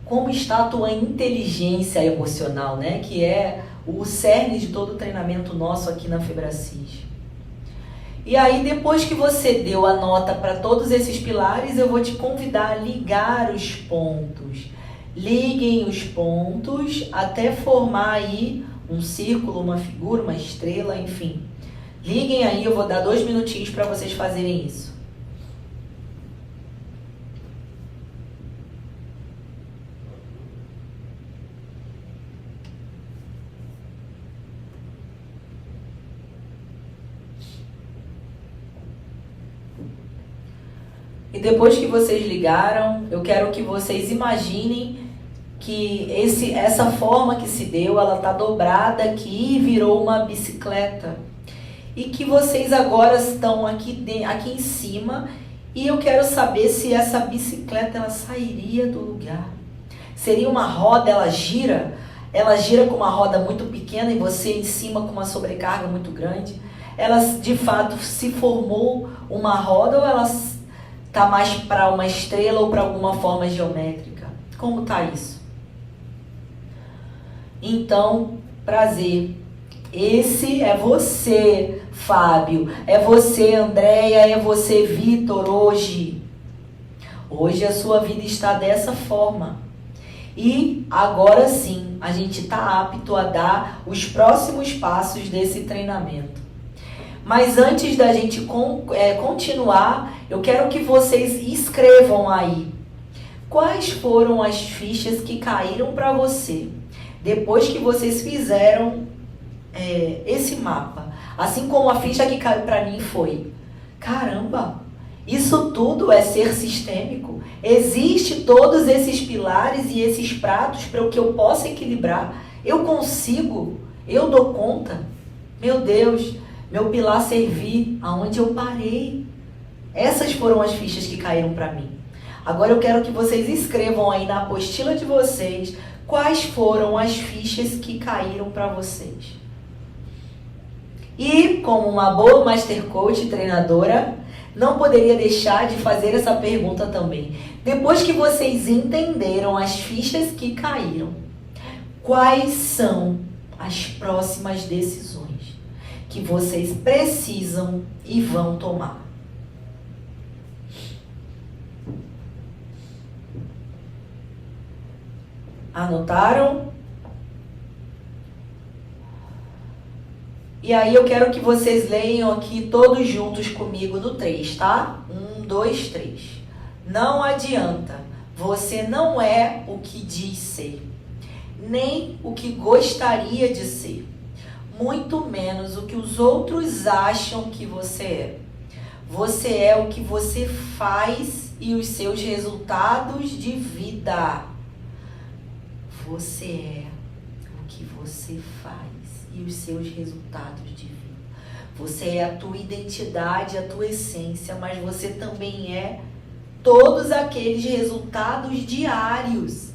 Como está a tua inteligência emocional, né? Que é o cerne de todo o treinamento nosso aqui na Febracis. E aí, depois que você deu a nota para todos esses pilares, eu vou te convidar a ligar os pontos. Liguem os pontos até formar aí um círculo, uma figura, uma estrela, enfim. Liguem aí, eu vou dar 2 minutinhos para vocês fazerem isso. E depois que vocês ligaram, eu quero que vocês imaginem que essa forma que se deu, ela está dobrada aqui e virou uma bicicleta. E que vocês agora estão aqui em cima e eu quero saber se essa bicicleta ela sairia do lugar. Seria uma roda, ela gira com uma roda muito pequena e você em cima com uma sobrecarga muito grande. Ela de fato se formou uma roda ou ela está mais para uma estrela ou para alguma forma geométrica? Como está isso? Então, prazer. Esse é você, Fábio. É você, Andréia. É você, Vitor, hoje. Hoje a sua vida está dessa forma. E agora sim, a gente está apto a dar os próximos passos desse treinamento. Mas antes da gente continuar, eu quero que vocês escrevam aí quais foram as fichas que caíram para você depois que vocês fizeram esse mapa. Assim como a ficha que caiu para mim foi: Caramba, isso tudo é ser sistêmico. Existe todos esses pilares e esses pratos para que eu possa equilibrar. Eu consigo, eu dou conta. Meu Deus, meu pilar servir aonde eu parei. Essas foram as fichas que caíram para mim. Agora eu quero que vocês escrevam aí na apostila de vocês quais foram as fichas que caíram para vocês. E, como uma boa Master Coach treinadora, não poderia deixar de fazer essa pergunta também. Depois que vocês entenderam as fichas que caíram, quais são as próximas decisões que vocês precisam e vão tomar? Anotaram? E aí eu quero que vocês leiam aqui todos juntos comigo no 3, tá? 1, 2, 3. Não adianta. Você não é o que diz ser, nem o que gostaria de ser, muito menos o que os outros acham que você é. Você é o que você faz e os seus resultados de vida. Você é o que você faz e os seus resultados de vida. Você é a tua identidade, a tua essência, mas você também é todos aqueles resultados diários,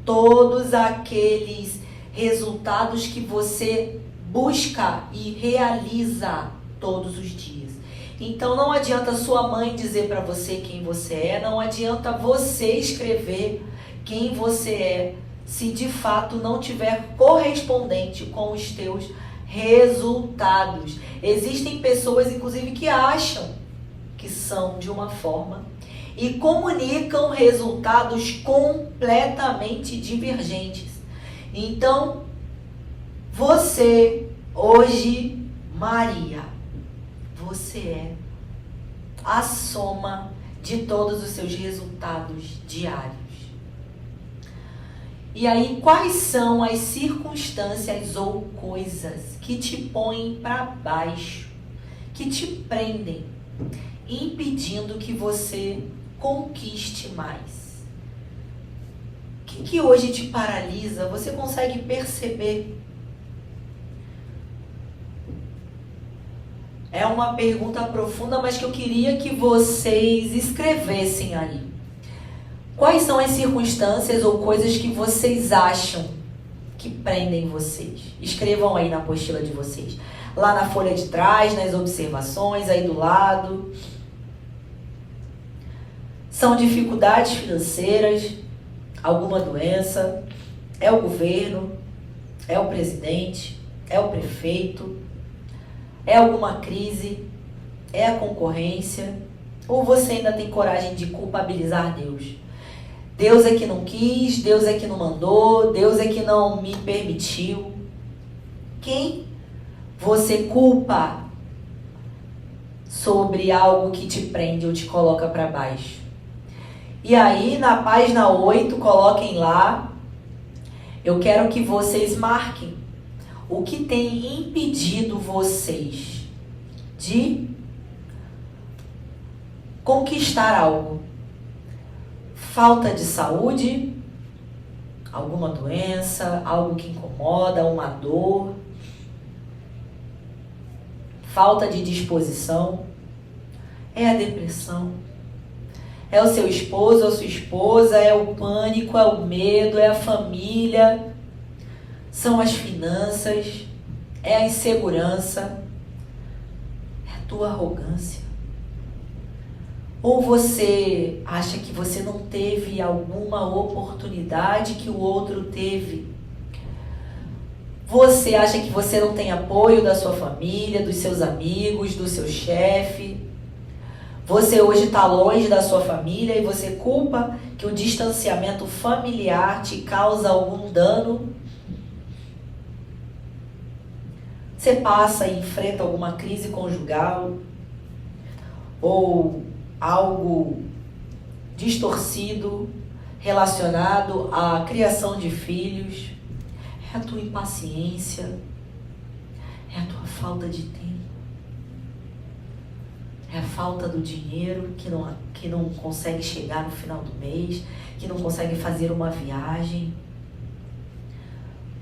todos aqueles resultados que você busca e realiza todos os dias. Então não adianta sua mãe dizer para você quem você é, não adianta você escrever quem você é, se de fato não tiver correspondente com os teus resultados. Existem pessoas, inclusive, que acham que são de uma forma e comunicam resultados completamente divergentes. Então, você, hoje, Maria, você é a soma de todos os seus resultados diários. E aí, quais são as circunstâncias ou coisas que te põem para baixo, que te prendem, impedindo que você conquiste mais? O que hoje te paralisa? Você consegue perceber? É uma pergunta profunda, mas que eu queria que vocês escrevessem aí. Quais são as circunstâncias ou coisas que vocês acham que prendem vocês? Escrevam aí na apostila de vocês. Lá na folha de trás, nas observações, aí do lado. São dificuldades financeiras, alguma doença, é o governo, é o presidente, é o prefeito, é alguma crise, é a concorrência, ou você ainda tem coragem de culpabilizar Deus? Deus é que não quis, Deus é que não mandou, Deus é que não me permitiu. Quem você culpa sobre algo que te prende ou te coloca para baixo? E aí, na página 8, coloquem lá, eu quero que vocês marquem o que tem impedido vocês de conquistar algo. Falta de saúde, alguma doença, algo que incomoda, uma dor, falta de disposição, é a depressão, é o seu esposo ou sua esposa, é o pânico, é o medo, é a família, são as finanças, é a insegurança, é a tua arrogância. Ou você acha que você não teve alguma oportunidade que o outro teve? Você acha que você não tem apoio da sua família, dos seus amigos, do seu chefe? Você hoje está longe da sua família e você culpa que o distanciamento familiar te causa algum dano? Você passa e enfrenta alguma crise conjugal? Ou algo distorcido relacionado à criação de filhos? É a tua impaciência, é a tua falta de tempo, É a falta do dinheiro, que não consegue chegar no final do mês, que não consegue fazer uma viagem.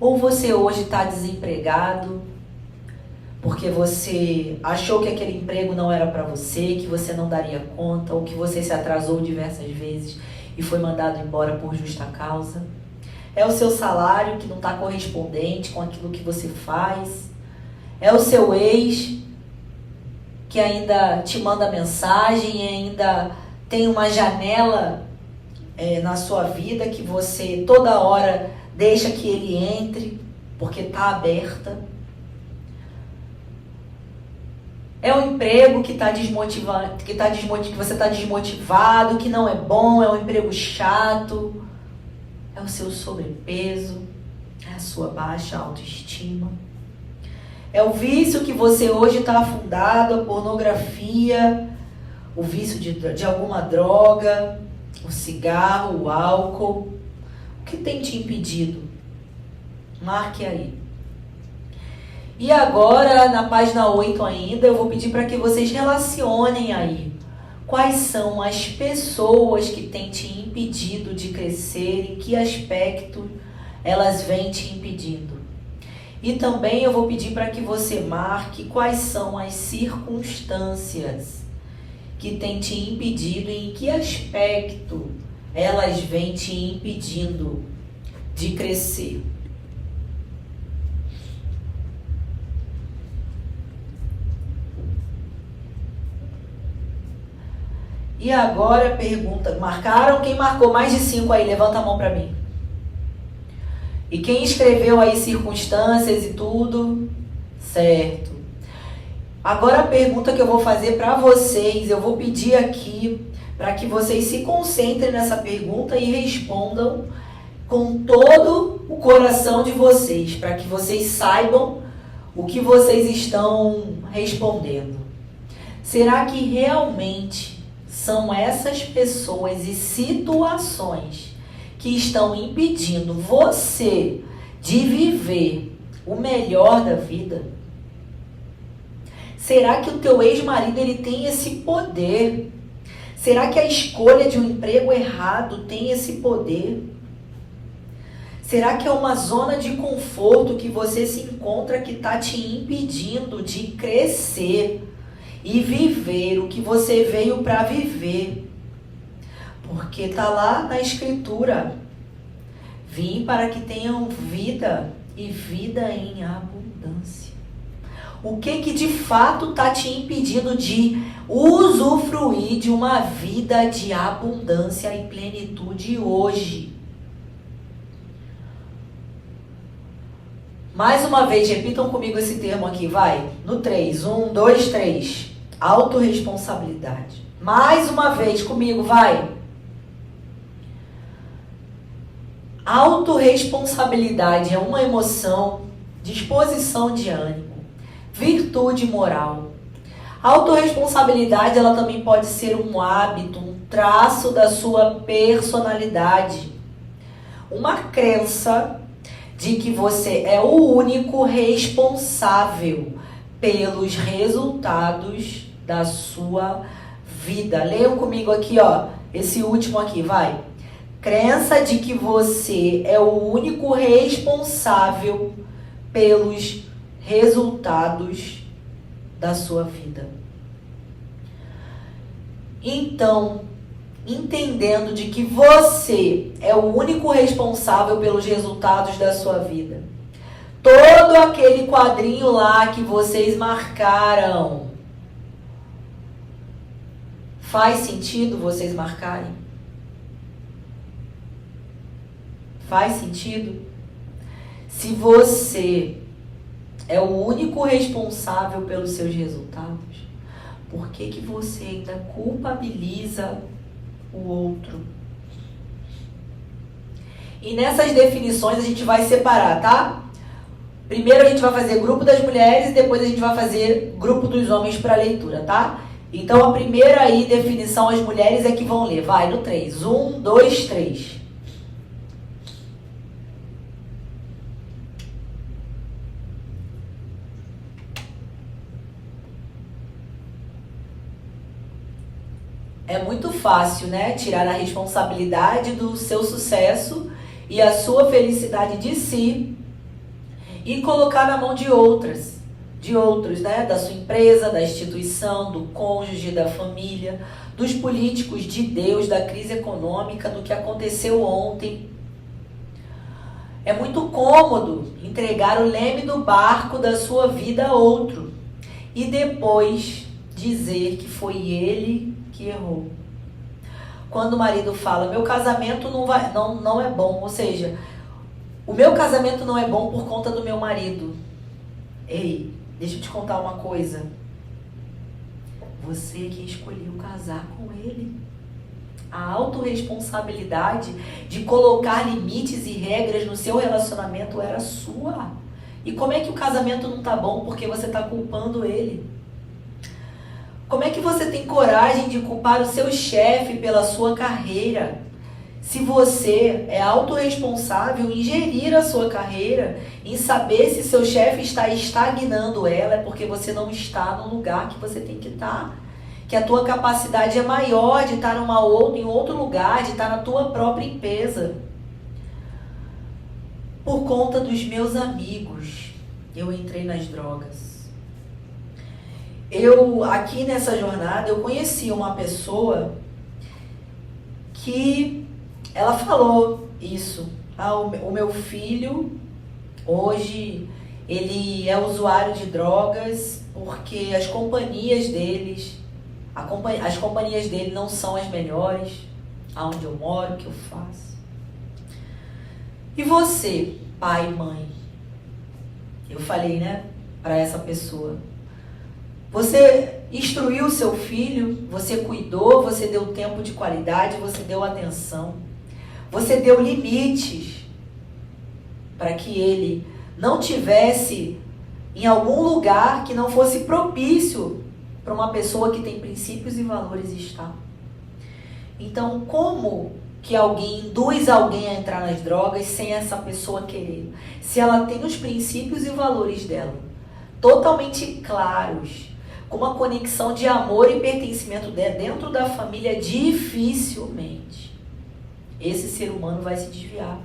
Ou você hoje está desempregado porque você achou que aquele emprego não era para você, que você não daria conta, ou que você se atrasou diversas vezes e foi mandado embora por justa causa. É o seu salário que não está correspondente com aquilo que você faz. É o seu ex que ainda te manda mensagem, ainda tem uma janela na sua vida que você toda hora deixa que ele entre, porque está aberta. É o emprego que está desmotivando, que você está desmotivado, que não é bom, é um emprego chato. É o seu sobrepeso, é a sua baixa autoestima. É o vício que você hoje está afundado, a pornografia, o vício de alguma droga, o cigarro, o álcool. O que tem te impedido? Marque aí. E agora, na página 8 ainda, eu vou pedir para que vocês relacionem aí. Quais são as pessoas que têm te impedido de crescer, em que aspecto elas vêm te impedindo? E também eu vou pedir para que você marque quais são as circunstâncias que têm te impedido e em que aspecto elas vêm te impedindo de crescer. E agora pergunta, marcaram? Quem marcou mais de 5 aí? Levanta a mão para mim. E quem escreveu aí circunstâncias e tudo? Certo. Agora a pergunta que eu vou fazer para vocês, eu vou pedir aqui para que vocês se concentrem nessa pergunta e respondam com todo o coração de vocês, para que vocês saibam o que vocês estão respondendo. Será que realmente são essas pessoas e situações que estão impedindo você de viver o melhor da vida? Será que o teu ex-marido ele tem esse poder? Será que a escolha de um emprego errado tem esse poder? Será que é uma zona de conforto que você se encontra que está te impedindo de crescer e viver o que você veio para viver? Porque está lá na Escritura: vim para que tenham vida e vida em abundância. O que de fato está te impedindo de usufruir de uma vida de abundância e plenitude hoje? Mais uma vez, repitam comigo esse termo aqui, vai. No 3, 1, 2, 3. Autorresponsabilidade. Mais uma vez comigo, vai. Autorresponsabilidade é uma emoção, disposição de ânimo, virtude moral. Autorresponsabilidade, ela também pode ser um hábito, um traço da sua personalidade. Uma crença de que você é o único responsável pelos resultados da sua vida. Leiam comigo aqui, ó, esse último aqui, vai. Crença de que você é o único responsável pelos resultados da sua vida. Então, entendendo de que você é o único responsável pelos resultados da sua vida, todo aquele quadrinho lá que vocês marcaram, faz sentido vocês marcarem? Faz sentido? Se você é o único responsável pelos seus resultados, por que você ainda culpabiliza o outro? E nessas definições a gente vai separar, tá? Primeiro a gente vai fazer grupo das mulheres e depois a gente vai fazer grupo dos homens para leitura, tá? Então a primeira aí definição as mulheres é que vão ler. Vai no 3. 1, 2, 3. É muito fácil, né, tirar a responsabilidade do seu sucesso e a sua felicidade de si e colocar na mão de outros, né, da sua empresa, da instituição, do cônjuge, da família, dos políticos, de Deus, da crise econômica, do que aconteceu ontem. É muito cômodo entregar o leme do barco da sua vida a outro e depois dizer que foi ele que errou. Quando o marido fala, meu casamento não é bom, ou seja, o meu casamento não é bom por conta do meu marido. Ei, deixa eu te contar uma coisa. Você que escolheu casar com ele. A autorresponsabilidade de colocar limites e regras no seu relacionamento era sua. E como é que o casamento não tá bom porque você tá culpando ele? Como é que você tem coragem de culpar o seu chefe pela sua carreira? Se você é autorresponsável em gerir a sua carreira, em saber se seu chefe está estagnando ela, é porque você não está no lugar que você tem que estar. Que a tua capacidade é maior de estar em outro lugar, de estar na tua própria empresa. Por conta dos meus amigos, eu entrei nas drogas. Aqui nessa jornada, eu conheci uma pessoa que ela falou isso. O meu filho, hoje, ele é usuário de drogas porque as companhias dele não são as melhores, aonde eu moro, o que eu faço. E você, pai e mãe? Eu falei, né, para essa pessoa. Você instruiu o seu filho, você cuidou, você deu tempo de qualidade, você deu atenção. Você deu limites para que ele não tivesse em algum lugar que não fosse propício para uma pessoa que tem princípios e valores estar. Então, como que alguém induz alguém a entrar nas drogas sem essa pessoa querer? Se ela tem os princípios e valores dela totalmente claros, com uma conexão de amor e pertencimento dentro da família, dificilmente esse ser humano vai se desviar.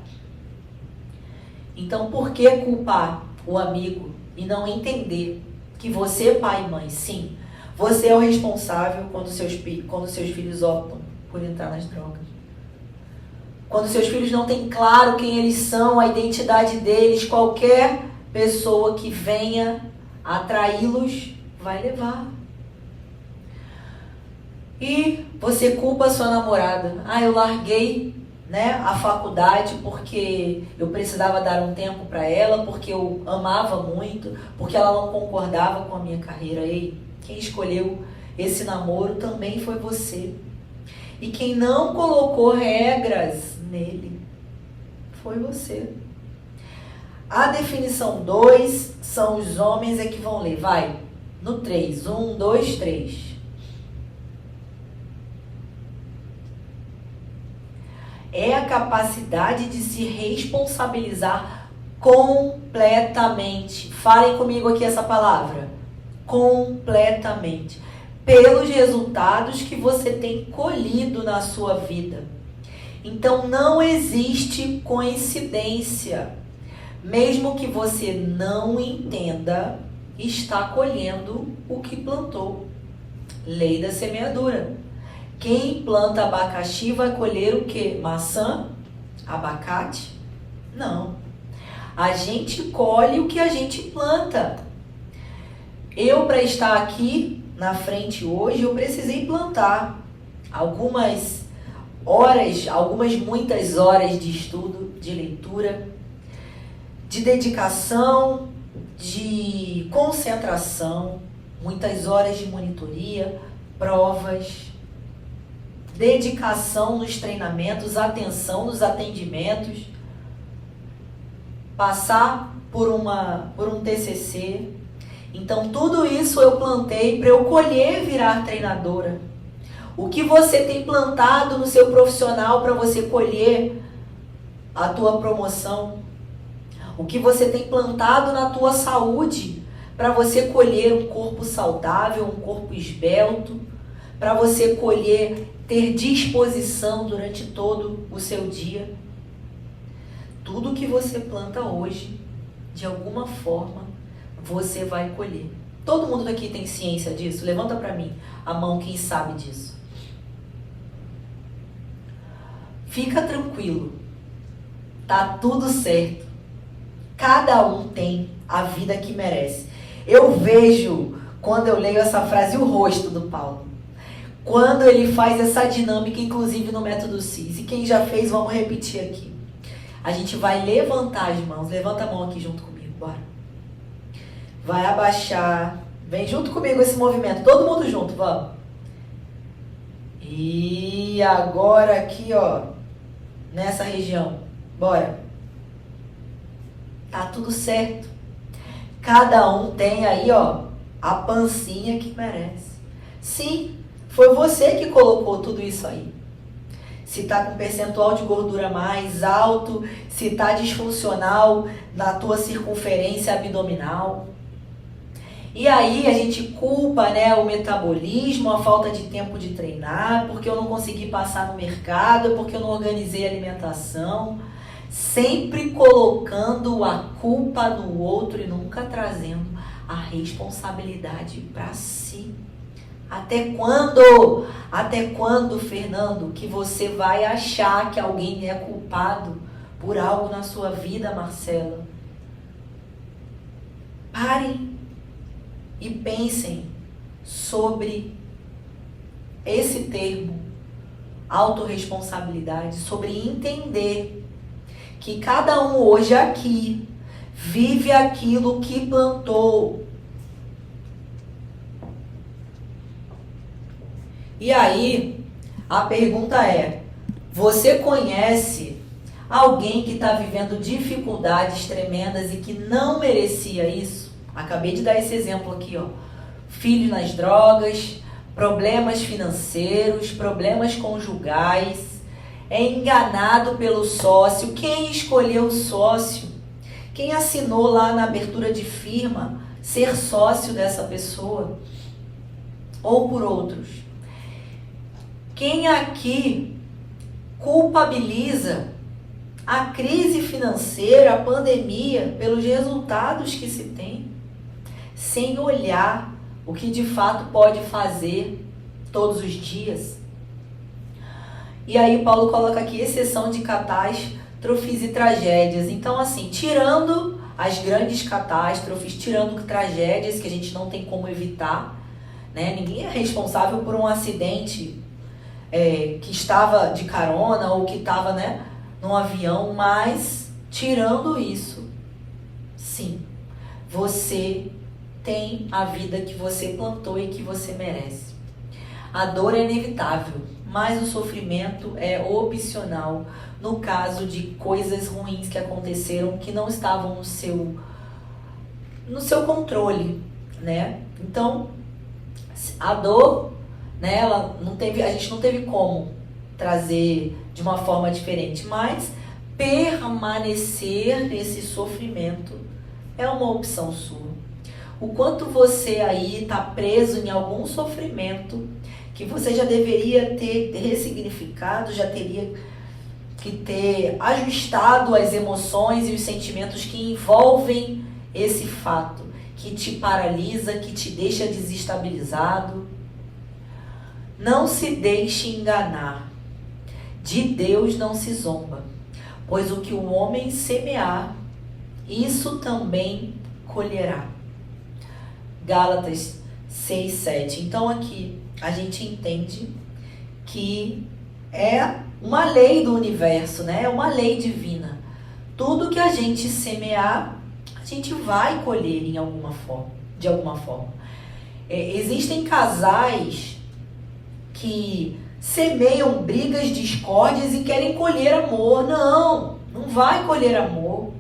Então, por que culpar o amigo e não entender que você, pai e mãe, sim, você é o responsável quando seus filhos optam por entrar nas drogas? Quando seus filhos não têm claro quem eles são, a identidade deles, qualquer pessoa que venha atraí-los vai levar. E você culpa a sua namorada. Eu larguei, né, a faculdade porque eu precisava dar um tempo para ela, porque eu amava muito, porque ela não concordava com a minha carreira. Ei, quem escolheu esse namoro também foi você. E quem não colocou regras nele foi você. A definição 2 são os homens que vão ler. Vai, no 3. 1, 2, 3. É a capacidade de se responsabilizar completamente. Falem comigo aqui essa palavra. Completamente. Pelos resultados que você tem colhido na sua vida. Então não existe coincidência. Mesmo que você não entenda, está colhendo o que plantou. Lei da semeadura. Quem planta abacaxi vai colher o quê? Maçã? Abacate? Não. A gente colhe o que a gente planta. Eu, para estar aqui na frente hoje, eu precisei plantar muitas horas de estudo, de leitura, de dedicação, de concentração, muitas horas de monitoria, provas, dedicação nos treinamentos, atenção nos atendimentos, passar por um TCC. Então, tudo isso eu plantei para eu colher virar treinadora. O que você tem plantado no seu profissional para você colher a tua promoção? O que você tem plantado na tua saúde para você colher um corpo saudável, um corpo esbelto, para você colher, ter disposição durante todo o seu dia. Tudo que você planta hoje, de alguma forma, você vai colher. Todo mundo daqui tem ciência disso? Levanta para mim a mão quem sabe disso. Fica tranquilo. Tá tudo certo. Cada um tem a vida que merece. Eu vejo, quando eu leio essa frase, o rosto do Paulo. Quando ele faz essa dinâmica, inclusive no método CIS. E quem já fez, vamos repetir aqui. A gente vai levantar as mãos. Levanta a mão aqui junto comigo, bora. Vai abaixar. Vem junto comigo esse movimento. Todo mundo junto, vamos. E agora aqui, ó. Nessa região. Bora. Tá tudo certo. Cada um tem aí, ó, a pancinha que merece. Sim, foi você que colocou tudo isso aí. Se tá com percentual de gordura mais alto, se tá disfuncional na tua circunferência abdominal. E aí a gente culpa, né, o metabolismo, a falta de tempo de treinar, porque eu não consegui passar no mercado, porque eu não organizei a alimentação. Sempre colocando a culpa no outro e nunca trazendo a responsabilidade para si. Até quando? Até quando, Fernando, que você vai achar que alguém é culpado por algo na sua vida, Marcela? Parem e pensem sobre esse termo, autorresponsabilidade, sobre entender que cada um hoje aqui vive aquilo que plantou. E aí, a pergunta é, você conhece alguém que está vivendo dificuldades tremendas e que não merecia isso? Acabei de dar esse exemplo aqui, ó. Filho nas drogas, problemas financeiros, problemas conjugais, é enganado pelo sócio. Quem escolheu o sócio? Quem assinou lá na abertura de firma ser sócio dessa pessoa? Ou por outros? Quem aqui culpabiliza a crise financeira, a pandemia, pelos resultados que se tem, sem olhar o que de fato pode fazer todos os dias? E aí Paulo coloca aqui exceção de catástrofes e tragédias. Então, assim, tirando as grandes catástrofes, tirando tragédias que a gente não tem como evitar, né? Ninguém é responsável por um acidente que estava de carona ou que estava, né, num avião, mas tirando isso, sim, você tem a vida que você plantou e que você merece. A dor é inevitável, mas o sofrimento é opcional no caso de coisas ruins que aconteceram que não estavam no seu controle, né? Então, a dor, né, a gente não teve como trazer de uma forma diferente, mas permanecer nesse sofrimento é uma opção sua. O quanto você aí está preso em algum sofrimento que você já deveria ter ressignificado, já teria que ter ajustado as emoções e os sentimentos que envolvem esse fato, que te paralisa, que te deixa desestabilizado. Não se deixe enganar. De Deus não se zomba, pois o que o homem semear, isso também colherá. Gálatas 6:7. Então aqui a gente entende que é uma lei do universo, né? É uma lei divina. Tudo que a gente semear, a gente vai colher de alguma forma. Existem casais que semeiam brigas, discórdias e querem colher amor. Não vai colher amor.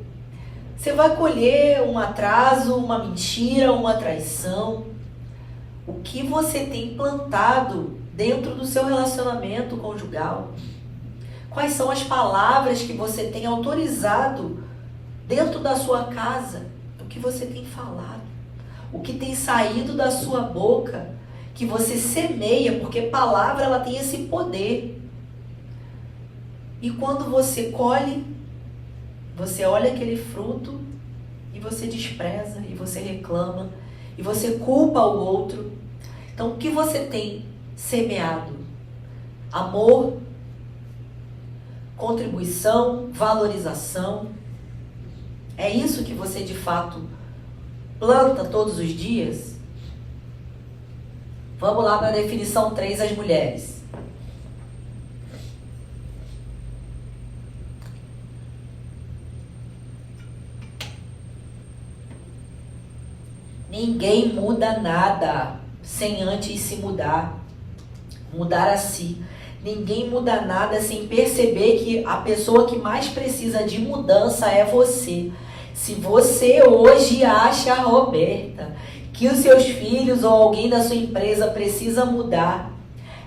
Você vai colher um atraso, uma mentira, uma traição. O que você tem plantado dentro do seu relacionamento conjugal? Quais são as palavras que você tem autorizado dentro da sua casa? O que você tem falado? O que tem saído da sua boca que você semeia, porque palavra ela tem esse poder. E quando você colhe, você olha aquele fruto e você despreza, e você reclama, e você culpa o outro. Então, o que você tem semeado? Amor, contribuição, valorização. É isso que você de fato planta todos os dias? Vamos lá para a definição 3, as mulheres. Ninguém muda nada sem antes se mudar. Mudar a si. Ninguém muda nada sem perceber que a pessoa que mais precisa de mudança é você. Se você hoje acha, Roberta, que os seus filhos ou alguém da sua empresa precisa mudar,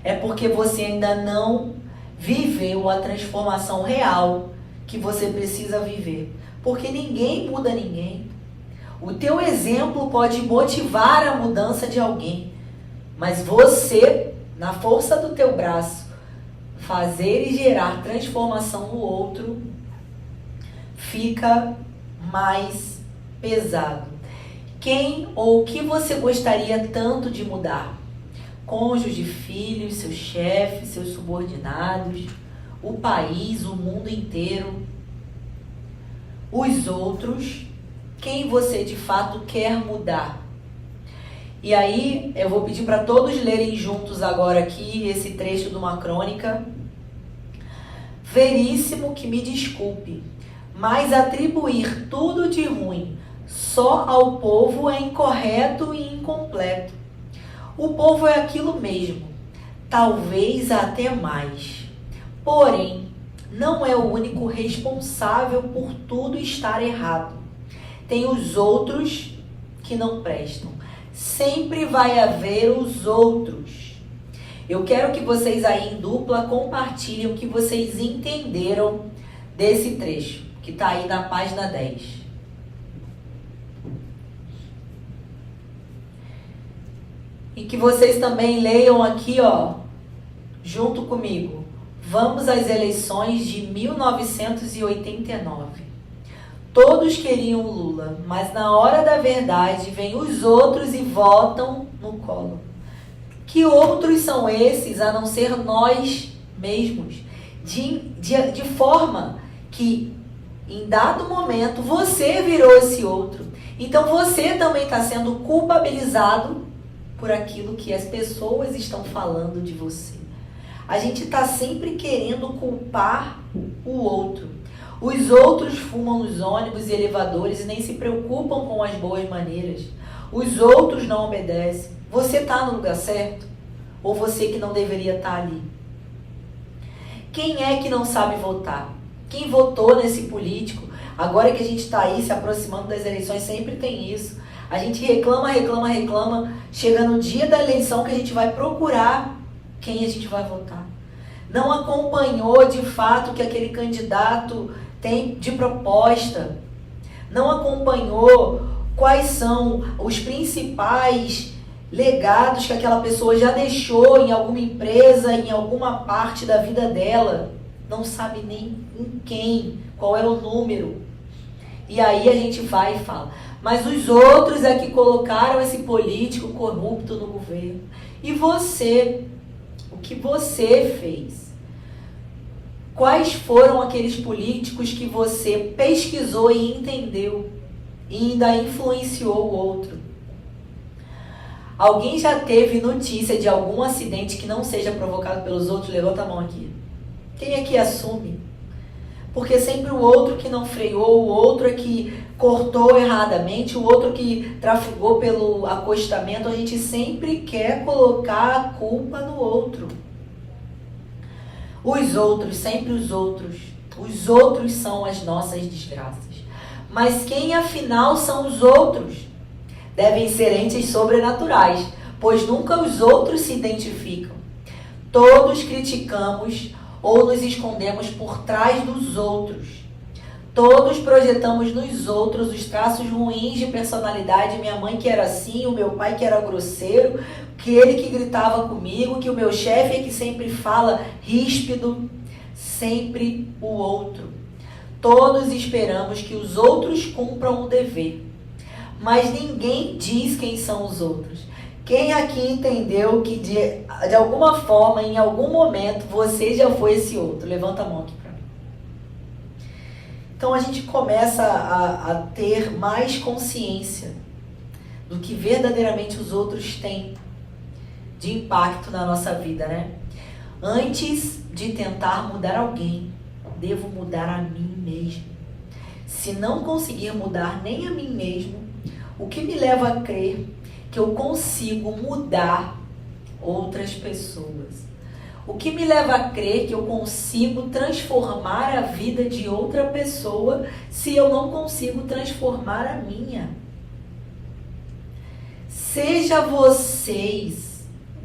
é porque você ainda não viveu a transformação real que você precisa viver. Porque ninguém muda ninguém. O teu exemplo pode motivar a mudança de alguém, mas você, na força do teu braço, fazer e gerar transformação no outro, fica mais pesado. Quem ou o que você gostaria tanto de mudar? Cônjuge, filhos, seus chefes, seus subordinados, o país, o mundo inteiro, os outros, quem você de fato quer mudar? E aí, eu vou pedir para todos lerem juntos agora aqui esse trecho de uma crônica. Veríssimo que me desculpe, mas atribuir tudo de ruim só ao povo é incorreto e incompleto. O povo é aquilo mesmo, talvez até mais. Porém, não é o único responsável por tudo estar errado. Tem os outros que não prestam. Sempre vai haver os outros. Eu quero que vocês aí em dupla compartilhem o que vocês entenderam desse trecho, que está aí na página 10. E que vocês também leiam aqui, ó, junto comigo. Vamos às eleições de 1989. Todos queriam Lula, mas na hora da verdade vêm os outros e votam no Collor. Que outros são esses a não ser nós mesmos? De forma que, em dado momento, você virou esse outro. Então você também está sendo culpabilizado por aquilo que as pessoas estão falando de você. A gente está sempre querendo culpar o outro. Os outros fumam nos ônibus e elevadores e nem se preocupam com as boas maneiras. Os outros não obedecem. Você está no lugar certo? Ou você que não deveria estar ali? Quem é que não sabe votar? Quem votou nesse político? Agora que a gente está aí se aproximando das eleições, sempre tem isso. A gente reclama. Chega no dia da eleição que a gente vai procurar quem a gente vai votar. Não acompanhou de fato o que aquele candidato tem de proposta. Não acompanhou quais são os principais legados que aquela pessoa já deixou em alguma empresa, em alguma parte da vida dela. Não sabe nem em quem, qual é o número. E aí a gente vai e fala, mas os outros é que colocaram esse político corrupto no governo. E você, o que você fez? Quais foram aqueles políticos que você pesquisou e entendeu e ainda influenciou o outro? Alguém já teve notícia de algum acidente que não seja provocado pelos outros? Levanta a mão aqui. Quem é que assume? Porque sempre o outro que não freou, o outro é que cortou erradamente, o outro que trafegou pelo acostamento, a gente sempre quer colocar a culpa no outro. Os outros, sempre os outros. Os outros são as nossas desgraças. Mas quem afinal são os outros? Devem ser entes sobrenaturais, pois nunca os outros se identificam. Todos criticamos ou nos escondemos por trás dos outros. Todos projetamos nos outros os traços ruins de personalidade. Minha mãe que era assim, o meu pai que era grosseiro, aquele que gritava comigo, que o meu chefe é que sempre fala ríspido, sempre o outro. Todos esperamos que os outros cumpram o dever, mas ninguém diz quem são os outros. Quem aqui entendeu que de alguma forma, em algum momento, você já foi esse outro? Levanta a mão aqui para mim. Então a gente começa a ter mais consciência do que verdadeiramente os outros têm de impacto na nossa vida, né? Antes de tentar mudar alguém, devo mudar a mim mesmo. Se não conseguir mudar nem a mim mesmo, o que me leva a crer que eu consigo mudar outras pessoas? O que me leva a crer que eu consigo transformar a vida de outra pessoa se eu não consigo transformar a minha? Seja vocês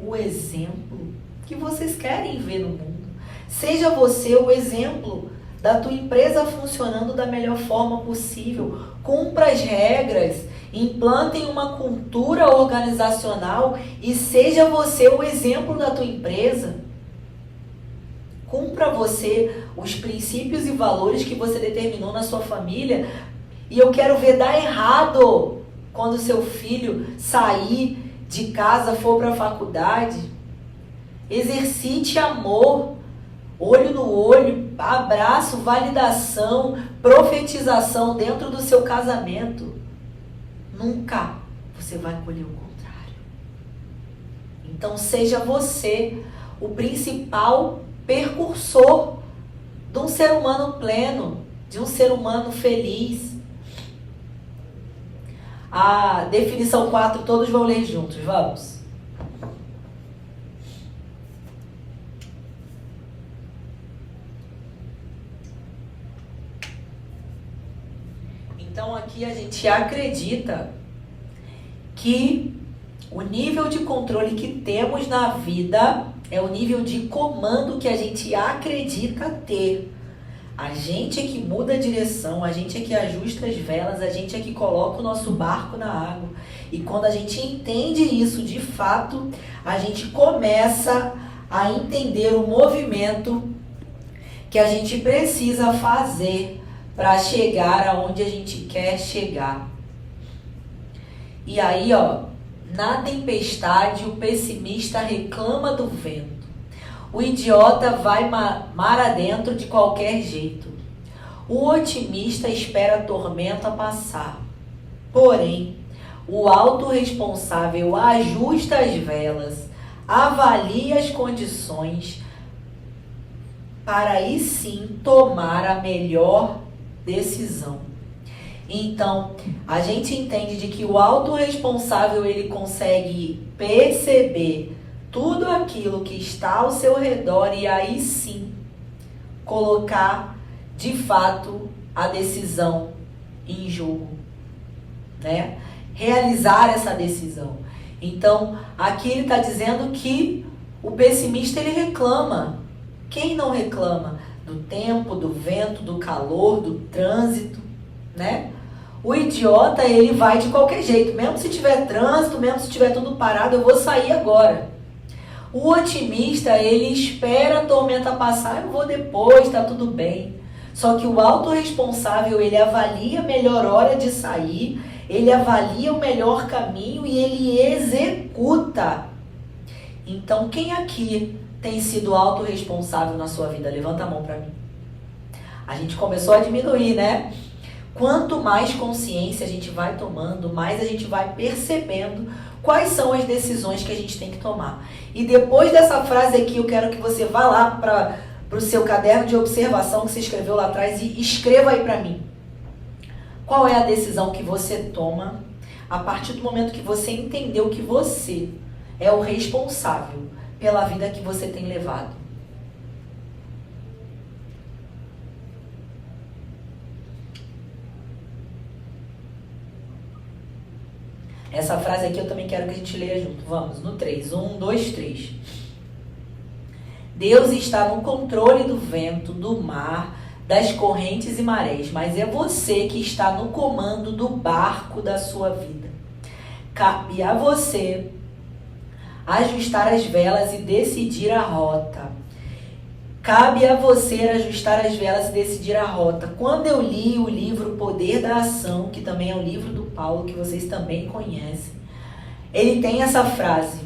o exemplo que vocês querem ver no mundo. Seja você o exemplo da tua empresa funcionando da melhor forma possível. Cumpra as regras, implantem uma cultura organizacional e seja você o exemplo da tua empresa. Cumpra você os princípios e valores que você determinou na sua família. E eu quero ver dar errado quando seu filho sair de casa, for para a faculdade. Exercite amor, olho no olho, abraço, validação, profetização dentro do seu casamento. Nunca você vai colher o contrário. Então seja você o principal percursor de um ser humano pleno, de um ser humano feliz. A definição 4, todos vão ler juntos, vamos? Então aqui a gente acredita que o nível de controle que temos na vida é o nível de comando que a gente acredita ter. A gente é que muda a direção, a gente é que ajusta as velas, a gente é que coloca o nosso barco na água. E quando a gente entende isso de fato, a gente começa a entender o movimento que a gente precisa fazer para chegar aonde a gente quer chegar. E aí, na tempestade, o pessimista reclama do vento. O idiota vai mar adentro de qualquer jeito. O otimista espera a tormenta passar. Porém, o autorresponsável ajusta as velas, avalia as condições para aí sim tomar a melhor decisão. Então, a gente entende de que o autorresponsável ele consegue perceber tudo aquilo que está ao seu redor e aí sim colocar de fato a decisão em jogo, né? Realizar essa decisão. Então, aqui ele está dizendo que o pessimista ele reclama. Quem não reclama? Do tempo, do vento, do calor, do trânsito, né? O idiota ele vai de qualquer jeito, mesmo se tiver trânsito, mesmo se tiver tudo parado, eu vou sair agora. O otimista, ele espera a tormenta passar, eu vou depois, tá tudo bem. Só que o autorresponsável, ele avalia a melhor hora de sair, ele avalia o melhor caminho e ele executa. Então, quem aqui tem sido autorresponsável na sua vida? Levanta a mão para mim. A gente começou a diminuir, né? Quanto mais consciência a gente vai tomando, mais a gente vai percebendo quais são as decisões que a gente tem que tomar. E depois dessa frase aqui, eu quero que você vá lá para o seu caderno de observação que você escreveu lá atrás e escreva aí para mim. Qual é a decisão que você toma a partir do momento que você entendeu que você é o responsável pela vida que você tem levado? Essa frase aqui eu também quero que a gente leia junto. Vamos, no 3. 1, 2, 3. Deus está no controle do vento, do mar, das correntes e marés, mas é você que está no comando do barco da sua vida. Cabe a você ajustar as velas e decidir a rota. Cabe a você ajustar as velas e decidir a rota. Quando eu li o livro Poder da Ação, que também é um livro do Paulo, que vocês também conhecem, ele tem essa frase.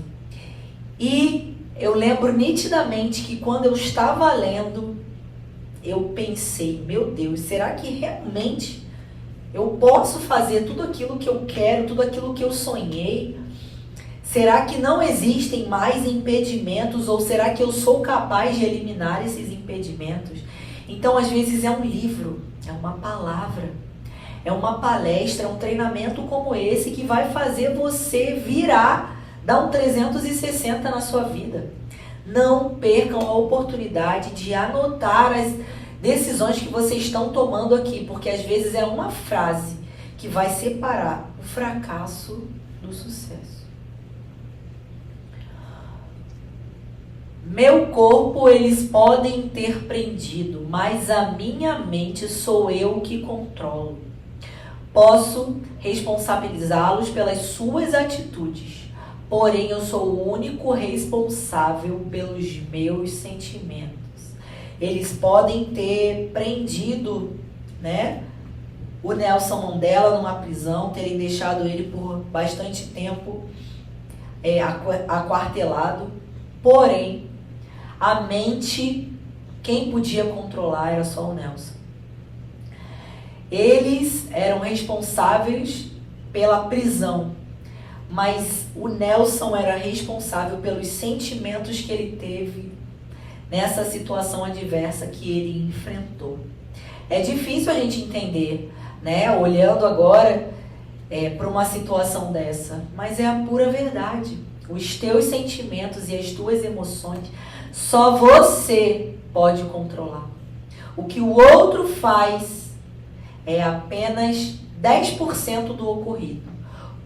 E eu lembro nitidamente que quando eu estava lendo, eu pensei, meu Deus, será que realmente eu posso fazer tudo aquilo que eu quero, tudo aquilo que eu sonhei? Será que não existem mais impedimentos ou será que eu sou capaz de eliminar esses impedimentos? Então, às vezes é um livro, é uma palavra, é uma palestra, é um treinamento como esse que vai fazer você virar, dar um 360 na sua vida. Não percam a oportunidade de anotar as decisões que vocês estão tomando aqui, porque às vezes é uma frase que vai separar o fracasso do sucesso. Meu corpo eles podem ter prendido, mas a minha mente sou eu que controlo. Posso responsabilizá-los pelas suas atitudes, porém eu sou o único responsável pelos meus sentimentos. Eles podem ter prendido, né, o Nelson Mandela numa prisão, terem deixado ele por bastante tempo aquartelado, porém a mente, quem podia controlar era só o Nelson. Eles eram responsáveis pela prisão, mas o Nelson era responsável pelos sentimentos que ele teve nessa situação adversa que ele enfrentou. É difícil a gente entender, né, olhando agora para uma situação dessa, mas é a pura verdade. Os teus sentimentos e as tuas emoções só você pode controlar. O que o outro faz é apenas 10% do ocorrido.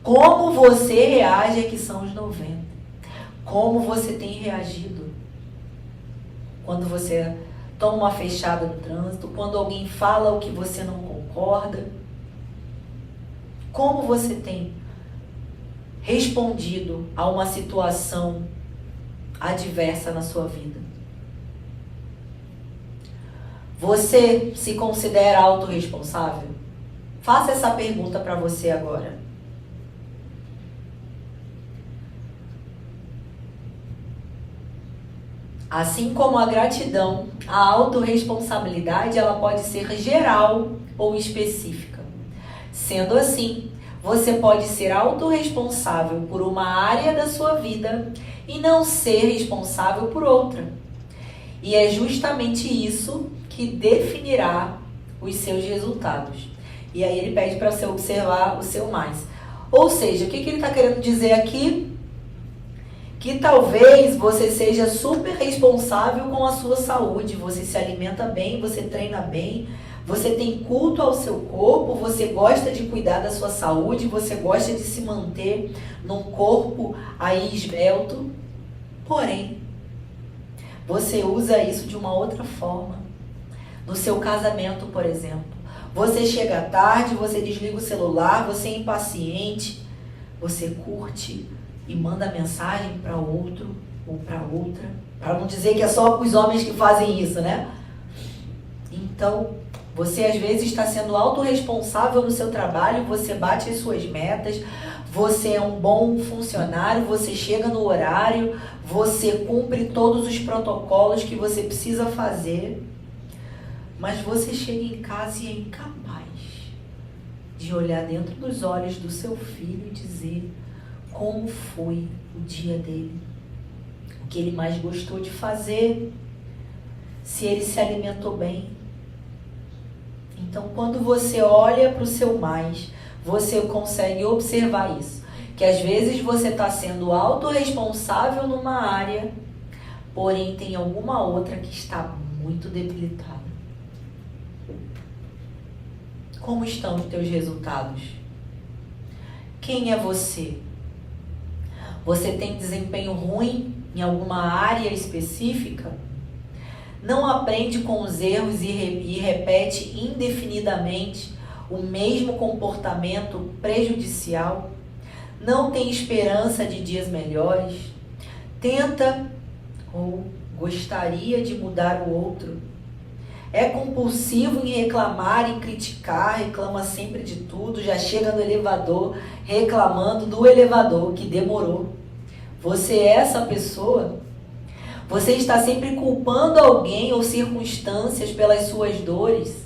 Como você reage é que são os 90%. Como você tem reagido quando você toma uma fechada no trânsito, quando alguém fala o que você não concorda. Como você tem respondido a uma situação adversa na sua vida? Você se considera autorresponsável? Faça essa pergunta para você agora. Assim como a gratidão, a autorresponsabilidade ela pode ser geral ou específica. Sendo assim, você pode ser autorresponsável por uma área da sua vida e não ser responsável por outra. E é justamente isso que definirá os seus resultados. E aí ele pede para você observar o seu mais. Ou seja, o que ele está querendo dizer aqui? Que talvez você seja super responsável com a sua saúde, você se alimenta bem, você treina bem, você tem culto ao seu corpo, você gosta de cuidar da sua saúde, você gosta de se manter num corpo aí esbelto, porém, você usa isso de uma outra forma. No seu casamento, por exemplo, você chega tarde, você desliga o celular, você é impaciente, você curte e manda mensagem para outro ou para outra, para não dizer que é só os homens que fazem isso, né? Então, você às vezes está sendo autorresponsável no seu trabalho, você bate as suas metas, você é um bom funcionário, você chega no horário, você cumpre todos os protocolos que você precisa fazer, mas você chega em casa e é incapaz de olhar dentro dos olhos do seu filho e dizer como foi o dia dele, o que ele mais gostou de fazer, se ele se alimentou bem. Então, quando você olha para o seu mais, você consegue observar isso, que às vezes você está sendo autorresponsável numa área, porém tem alguma outra que está muito debilitada. Como estão os teus resultados? Quem é você? Você tem desempenho ruim em alguma área específica? Não aprende com os erros e repete indefinidamente o mesmo comportamento prejudicial? Não tem esperança de dias melhores? tenta ou gostaria de mudar o outro. É compulsivo em reclamar, em criticar, reclama sempre de tudo, já chega no elevador reclamando do elevador que demorou. Você é essa pessoa? Você está sempre culpando alguém ou circunstâncias pelas suas dores?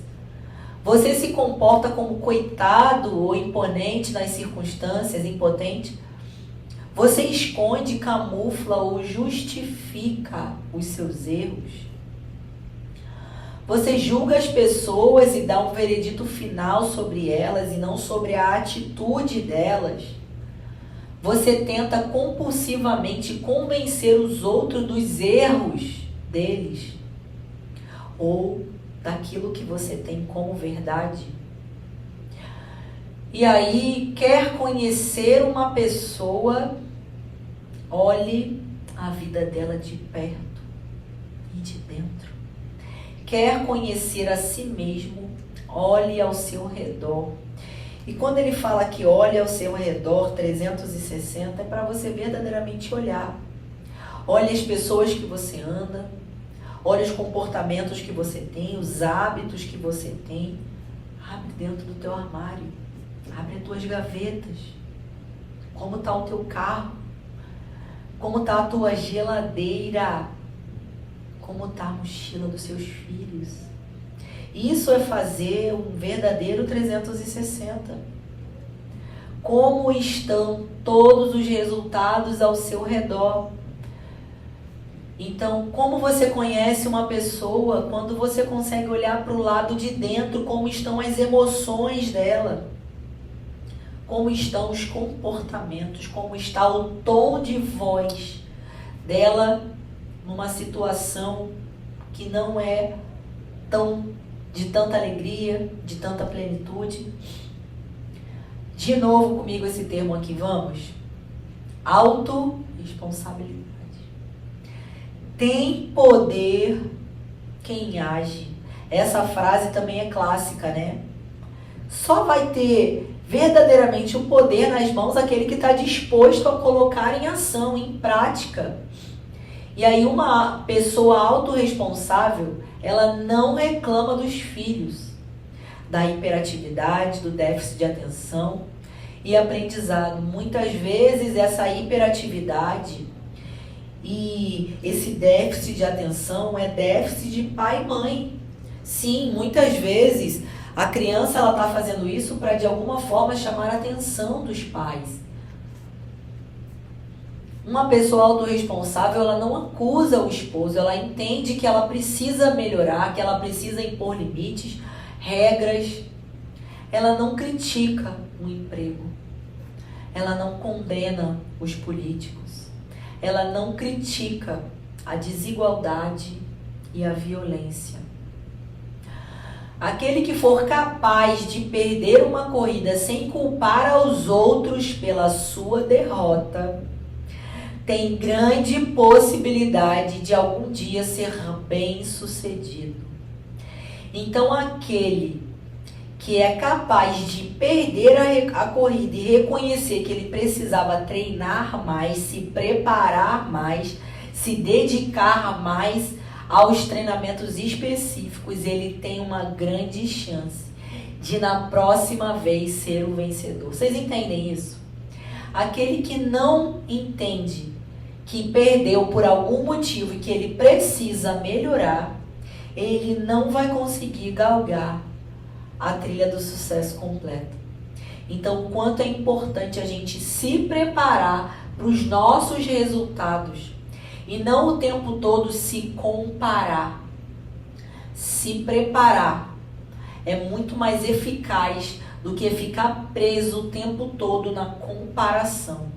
Você se comporta como coitado ou imponente nas circunstâncias, impotente? Você esconde, camufla ou justifica os seus erros? Você julga as pessoas e dá um veredito final sobre elas e não sobre a atitude delas? Você tenta compulsivamente convencer os outros dos erros deles ou daquilo que você tem como verdade? E aí, quer conhecer uma pessoa, olhe a vida dela de perto e de dentro. Quer conhecer a si mesmo, olhe ao seu redor. E quando ele fala que olhe ao seu redor 360, é para você verdadeiramente olhar. Olhe as pessoas que você anda, olhe os comportamentos que você tem, os hábitos que você tem. Abre dentro do teu armário, abre as tuas gavetas. Como está o teu carro? Como está a tua geladeira? Como está a mochila dos seus filhos? Isso é fazer um verdadeiro 360. Como estão todos os resultados ao seu redor? Então, como você conhece uma pessoa quando você consegue olhar para o lado de dentro, como estão as emoções dela? Como estão os comportamentos? Como está o tom de voz dela numa situação que não é de tanta alegria, de tanta plenitude? De novo comigo esse termo aqui, vamos? Autorresponsabilidade. Tem poder quem age. Essa frase também é clássica, né? Só vai ter verdadeiramente o poder nas mãos aquele que está disposto a colocar em ação, em prática. E aí uma pessoa autorresponsável, ela não reclama dos filhos, da hiperatividade, do déficit de atenção e aprendizado. Muitas vezes essa hiperatividade e esse déficit de atenção é déficit de pai e mãe. Sim, muitas vezes a criança ela está fazendo isso para de alguma forma chamar a atenção dos pais. Uma pessoa autorresponsável, ela não acusa o esposo, ela entende que ela precisa melhorar, que ela precisa impor limites, regras. Ela não critica o emprego, ela não condena os políticos, ela não critica a desigualdade e a violência. Aquele que for capaz de perder uma corrida sem culpar aos outros pela sua derrota, tem grande possibilidade de algum dia ser bem-sucedido. Então, aquele que é capaz de perder a corrida e reconhecer que ele precisava treinar mais, se preparar mais, se dedicar mais aos treinamentos específicos, ele tem uma grande chance de na próxima vez ser o vencedor. Vocês entendem isso? Aquele que não entende que perdeu por algum motivo e que ele precisa melhorar, ele não vai conseguir galgar a trilha do sucesso completa. Então, o quanto é importante a gente se preparar para os nossos resultados e não o tempo todo se comparar. Se preparar é muito mais eficaz do que ficar preso o tempo todo na comparação.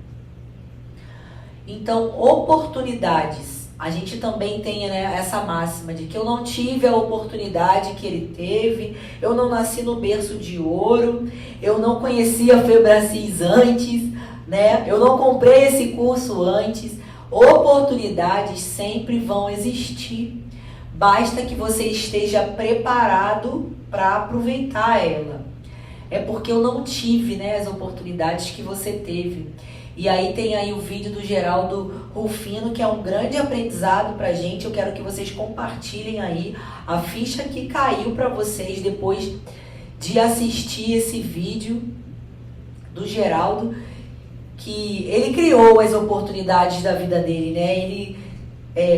Então, oportunidades. A gente também tem, né, essa máxima de que eu não tive a oportunidade que ele teve, eu não nasci no berço de ouro, eu não conhecia a Febracis antes, né? Eu não comprei esse curso antes. Oportunidades sempre vão existir. Basta que você esteja preparado para aproveitar ela. É porque eu não tive, né, as oportunidades que você teve. E aí tem aí o vídeo do Geraldo Rufino, que é um grande aprendizado pra gente. Eu quero que vocês compartilhem aí a ficha que caiu pra vocês depois de assistir esse vídeo do Geraldo, que ele criou as oportunidades da vida dele, né? Ele,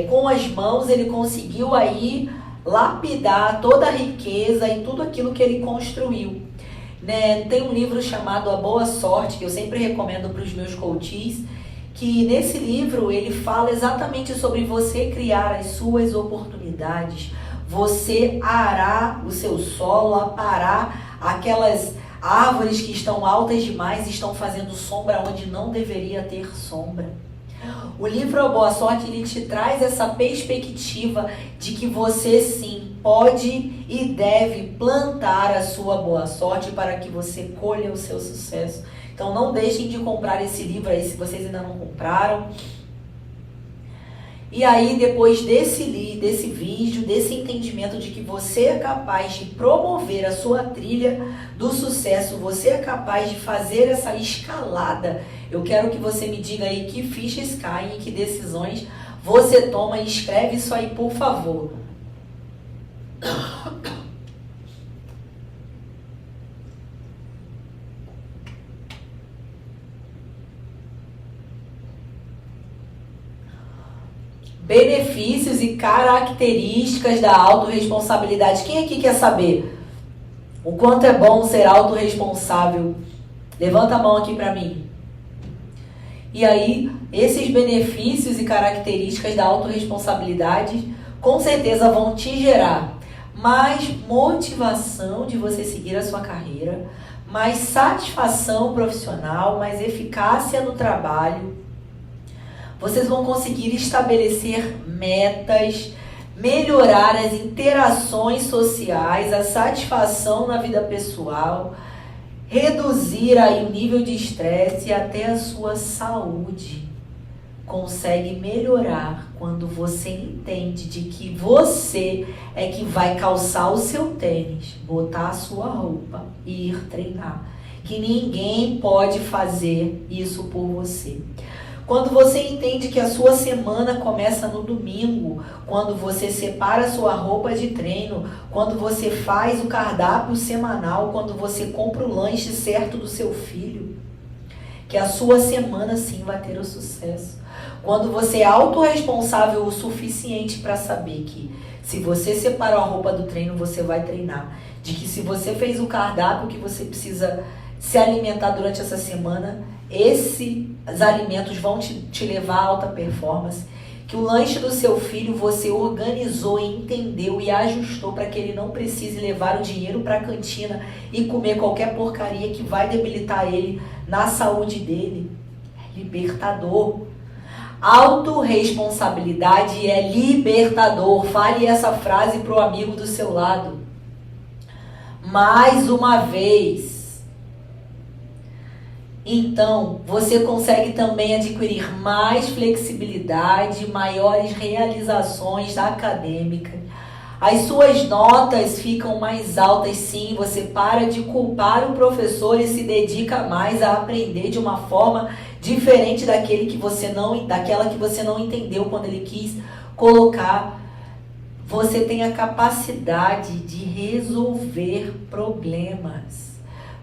com as mãos, ele conseguiu aí lapidar toda a riqueza e tudo aquilo que ele construiu. Né? Tem um livro chamado A Boa Sorte, que eu sempre recomendo para os meus coaches, que nesse livro ele fala exatamente sobre você criar as suas oportunidades, você arar o seu solo, aparar aquelas árvores que estão altas demais e estão fazendo sombra onde não deveria ter sombra. O livro A Boa Sorte, ele te traz essa perspectiva de que você sim pode e deve plantar a sua boa sorte para que você colha o seu sucesso. Então não deixem de comprar esse livro aí se vocês ainda não compraram. E aí, depois desse vídeo, desse entendimento de que você é capaz de promover a sua trilha do sucesso, você é capaz de fazer essa escalada, eu quero que você me diga aí que fichas caem e que decisões você toma, e escreve isso aí, por favor. Benefícios e características da autorresponsabilidade. Quem aqui quer saber o quanto é bom ser autorresponsável? Levanta a mão aqui para mim. E aí, esses benefícios e características da autorresponsabilidade com certeza vão te gerar mais motivação de você seguir a sua carreira, mais satisfação profissional, mais eficácia no trabalho. Vocês vão conseguir estabelecer metas, melhorar as interações sociais, a satisfação na vida pessoal, reduzir aí o nível de estresse e até a sua saúde. Consegue melhorar quando você entende de que você é que vai calçar o seu tênis, botar a sua roupa e ir treinar. Que ninguém pode fazer isso por você. Quando você entende que a sua semana começa no domingo, quando você separa a sua roupa de treino, quando você faz o cardápio semanal, quando você compra o lanche certo do seu filho, que a sua semana sim vai ter o sucesso. Quando você é autorresponsável o suficiente para saber que se você separou a roupa do treino, você vai treinar. De que se você fez o cardápio que você precisa se alimentar durante essa semana, esses alimentos vão te levar a alta performance, que o lanche do seu filho você organizou, entendeu e ajustou para que ele não precise levar o dinheiro para a cantina e comer qualquer porcaria que vai debilitar ele na saúde dele. É libertador. Autorresponsabilidade é libertador. Fale essa frase para o amigo do seu lado. Mais uma vez. Então, você consegue também adquirir mais flexibilidade, maiores realizações acadêmicas. As suas notas ficam mais altas, sim. Você para de culpar o professor e se dedica mais a aprender de uma forma diferente daquela que você não entendeu quando ele quis colocar. Você tem a capacidade de resolver problemas.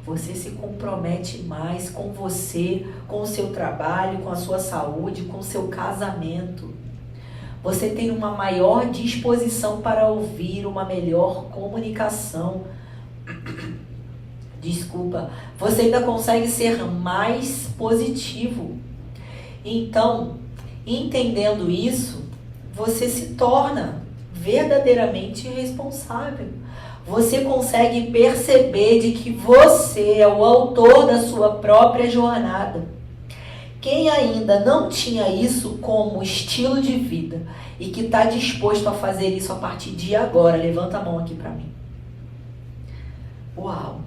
Você se compromete mais com você, com o seu trabalho, com a sua saúde, com o seu casamento. Você tem uma maior disposição para ouvir, uma melhor comunicação. Desculpa. Você ainda consegue ser mais positivo. Então, entendendo isso, você se torna verdadeiramente responsável. Você consegue perceber de que você é o autor da sua própria jornada. Quem ainda não tinha isso como estilo de vida e que está disposto a fazer isso a partir de agora, levanta a mão aqui para mim. Uau!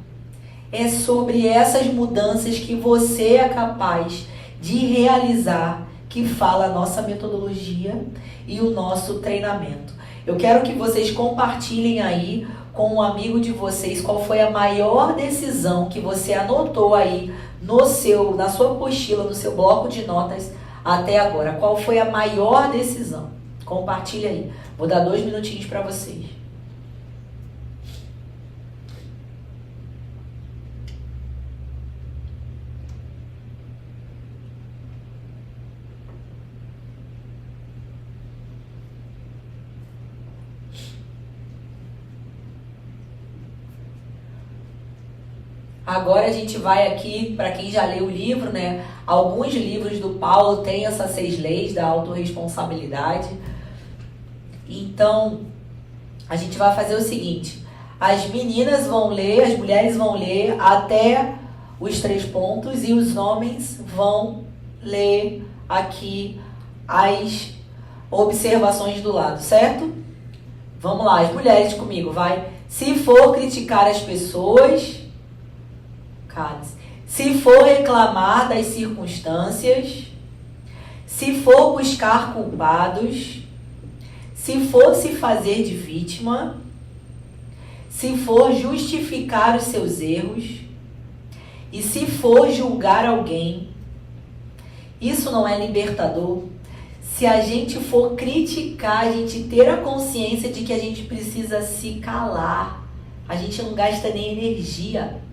É sobre essas mudanças que você é capaz de realizar que fala a nossa metodologia e o nosso treinamento. Eu quero que vocês compartilhem aí com um amigo de vocês qual foi a maior decisão que você anotou aí na sua apostila, no seu bloco de notas até agora. Qual foi a maior decisão? Compartilha aí. Vou dar 2 minutinhos para vocês. Agora a gente vai aqui, para quem já leu o livro, né? Alguns livros do Paulo têm essas 6 leis da autorresponsabilidade. Então, a gente vai fazer o seguinte. As meninas vão ler, as mulheres vão ler até os 3 pontos e os homens vão ler aqui as observações do lado, certo? Vamos lá, as mulheres comigo, vai. Se for criticar as pessoas... Se for reclamar das circunstâncias, se for buscar culpados, se for se fazer de vítima, se for justificar os seus erros e se for julgar alguém, isso não é libertador? Se a gente for criticar, a gente ter a consciência de que a gente precisa se calar, a gente não gasta nem energia.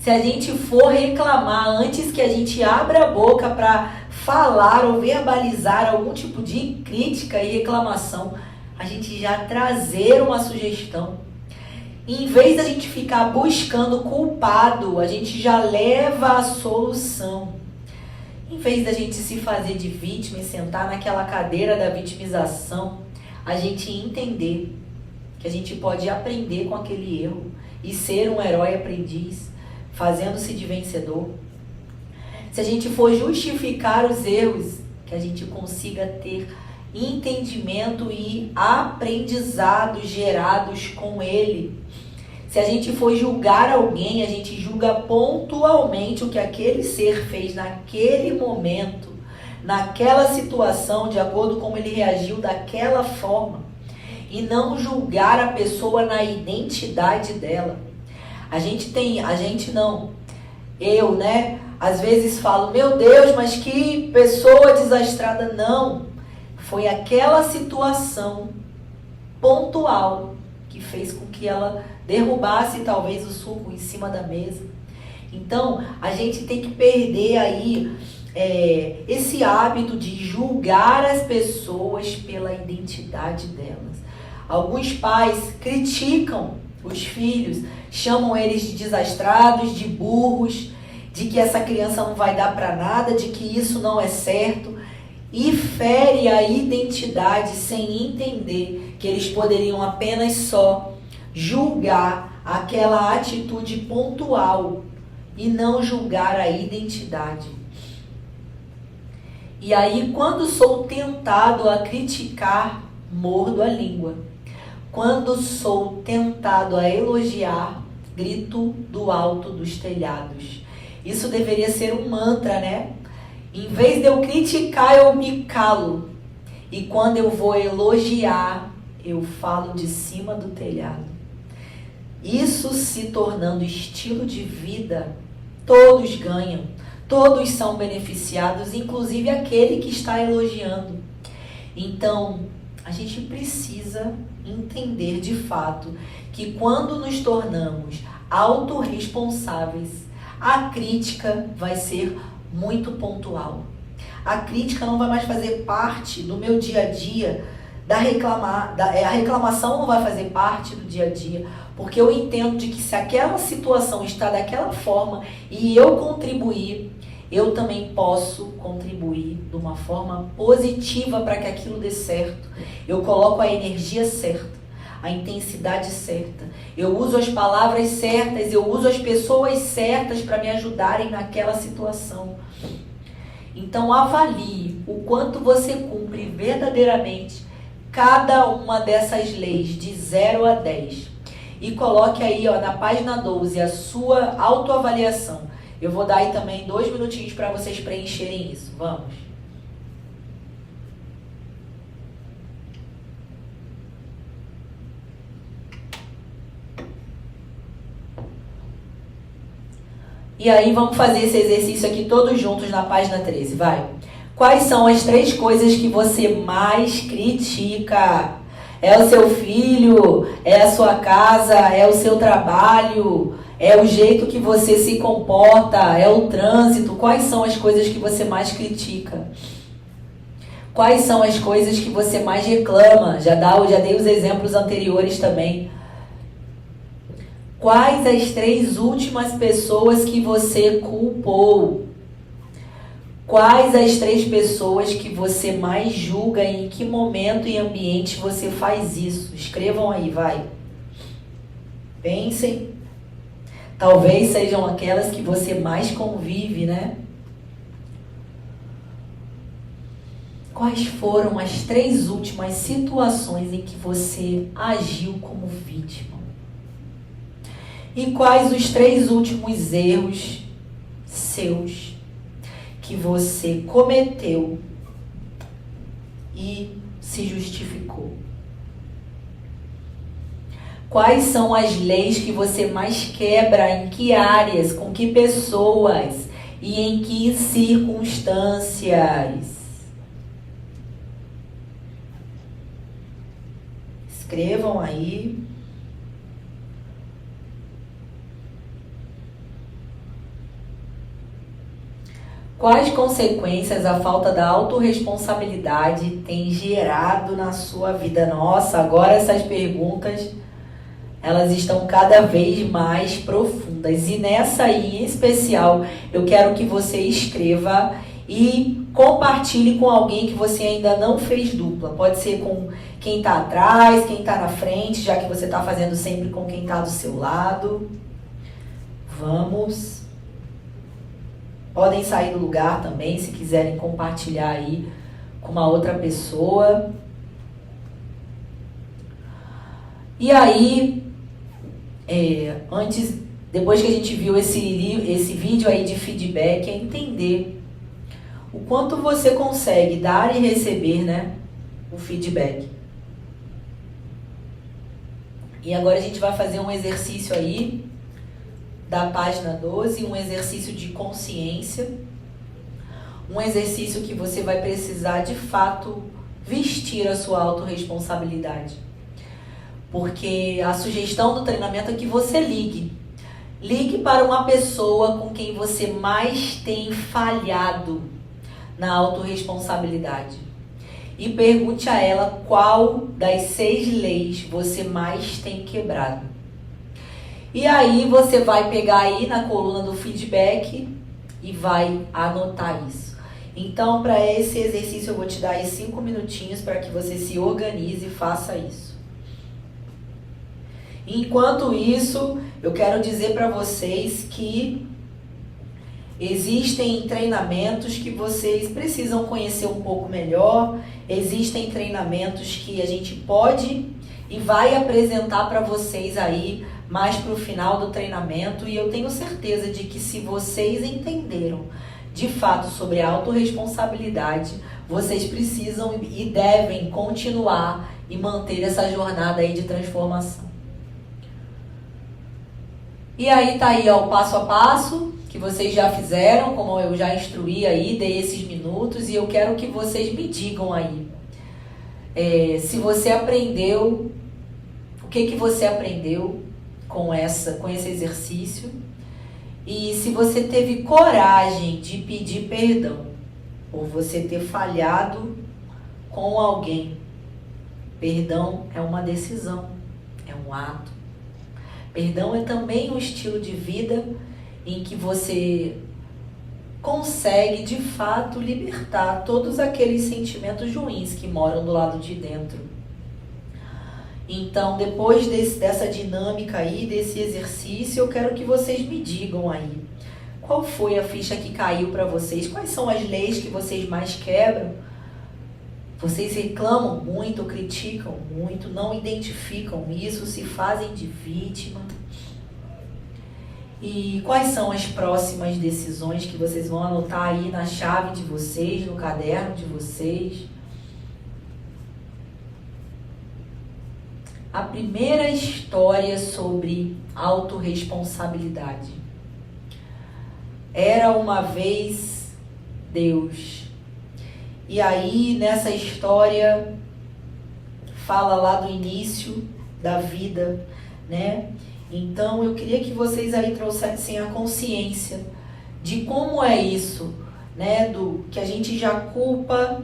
Se a gente for reclamar antes que a gente abra a boca para falar ou verbalizar algum tipo de crítica e reclamação, a gente já trazer uma sugestão. Em vez da gente ficar buscando culpado, a gente já leva a solução. Em vez da gente se fazer de vítima e sentar naquela cadeira da vitimização, a gente entender que a gente pode aprender com aquele erro e ser um herói aprendiz, fazendo-se de vencedor. Se a gente for justificar os erros, que a gente consiga ter entendimento e aprendizado gerados com ele. Se a gente for julgar alguém, a gente julga pontualmente o que aquele ser fez naquele momento, naquela situação, de acordo com como ele reagiu daquela forma, e não julgar a pessoa na identidade dela. Eu, né? Às vezes falo, meu Deus, mas que pessoa desastrada. Não, foi aquela situação pontual que fez com que ela derrubasse talvez o suco em cima da mesa. Então, a gente tem que perder aí esse hábito de julgar as pessoas pela identidade delas. Alguns pais criticam os filhos, chamam eles de desastrados, de burros, de que essa criança não vai dar para nada, de que isso não é certo, e fere a identidade sem entender que eles poderiam apenas só julgar aquela atitude pontual e não julgar a identidade. E aí, quando sou tentado a criticar, mordo a língua. Quando sou tentado a elogiar, grito do alto dos telhados. Isso deveria ser um mantra, né? Em vez de eu criticar, eu me calo. E quando eu vou elogiar, eu falo de cima do telhado. Isso se tornando estilo de vida, todos ganham, todos são beneficiados, inclusive aquele que está elogiando. Então, a gente precisa entender de fato que quando nos tornamos autorresponsáveis, a crítica vai ser muito pontual. A crítica não vai mais fazer parte do meu dia a dia, a reclamação não vai fazer parte do dia a dia, porque eu entendo de que se aquela situação está daquela forma e eu contribuir, eu também posso contribuir de uma forma positiva para que aquilo dê certo. Eu coloco a energia certa, a intensidade certa. Eu uso as palavras certas, eu uso as pessoas certas para me ajudarem naquela situação. Então avalie o quanto você cumpre verdadeiramente cada uma dessas leis de 0 a 10. E coloque aí, na página 12 a sua autoavaliação. Eu vou dar aí também 2 minutinhos para vocês preencherem isso. Vamos. E aí vamos fazer esse exercício aqui todos juntos na página 13, vai. Quais são as 3 coisas que você mais critica? É o seu filho? É a sua casa? É o seu trabalho? É o jeito que você se comporta? É o trânsito? Quais são as coisas que você mais critica? Quais são as coisas que você mais reclama? Já dei os exemplos anteriores também. Quais as 3 últimas pessoas que você culpou? Quais as 3 pessoas que você mais julga e em que momento e ambiente você faz isso? Escrevam aí, vai. Pensem. Talvez sejam aquelas que você mais convive, né? Quais foram as 3 últimas situações em que você agiu como vítima? E quais os 3 últimos erros seus que você cometeu e se justificou? Quais são as leis que você mais quebra? Em que áreas? Com que pessoas? E em que circunstâncias? Escrevam aí. Quais consequências a falta da autorresponsabilidade tem gerado na sua vida? Nossa, agora essas perguntas, elas estão cada vez mais profundas. E nessa aí, em especial, eu quero que você escreva e compartilhe com alguém que você ainda não fez dupla. Pode ser com quem está atrás, quem está na frente, já que você está fazendo sempre com quem está do seu lado. Vamos. Podem sair do lugar também, se quiserem compartilhar aí com uma outra pessoa. E aí, depois que a gente viu esse vídeo aí de feedback, é entender o quanto você consegue dar e receber, né, o feedback. E agora a gente vai fazer um exercício aí da página 12, um exercício de consciência, um exercício que você vai precisar de fato vestir a sua autorresponsabilidade. Porque a sugestão do treinamento é que você ligue. Ligue para uma pessoa com quem você mais tem falhado na autorresponsabilidade. E pergunte a ela qual das 6 leis você mais tem quebrado. E aí você vai pegar aí na coluna do feedback e vai anotar isso. Então, para esse exercício eu vou te dar aí 5 minutinhos para que você se organize e faça isso. Enquanto isso, eu quero dizer para vocês que existem treinamentos que vocês precisam conhecer um pouco melhor. Existem treinamentos que a gente pode e vai apresentar para vocês aí mais para o final do treinamento. E eu tenho certeza de que se vocês entenderam de fato sobre a autorresponsabilidade, vocês precisam e devem continuar e manter essa jornada aí de transformação. E aí tá aí ó, o passo a passo que vocês já fizeram, como eu já instruí aí, dei esses minutos, e eu quero que vocês me digam aí se você aprendeu, o que você aprendeu com esse exercício, e se você teve coragem de pedir perdão por você ter falhado com alguém. Perdão é uma decisão, é um ato. Perdão é também um estilo de vida em que você consegue, de fato, libertar todos aqueles sentimentos ruins que moram do lado de dentro. Então, depois dessa dinâmica aí, desse exercício, eu quero que vocês me digam aí, qual foi a ficha que caiu para vocês? Quais são as leis que vocês mais quebram? Vocês reclamam muito, criticam muito, não identificam isso, se fazem de vítima. E quais são as próximas decisões que vocês vão anotar aí na chave de vocês, no caderno de vocês? A primeira história sobre autorresponsabilidade. Era uma vez Deus. E aí, nessa história, fala lá do início da vida, né? Então, eu queria que vocês aí trouxessem a consciência de como é isso, né? Do que a gente já culpa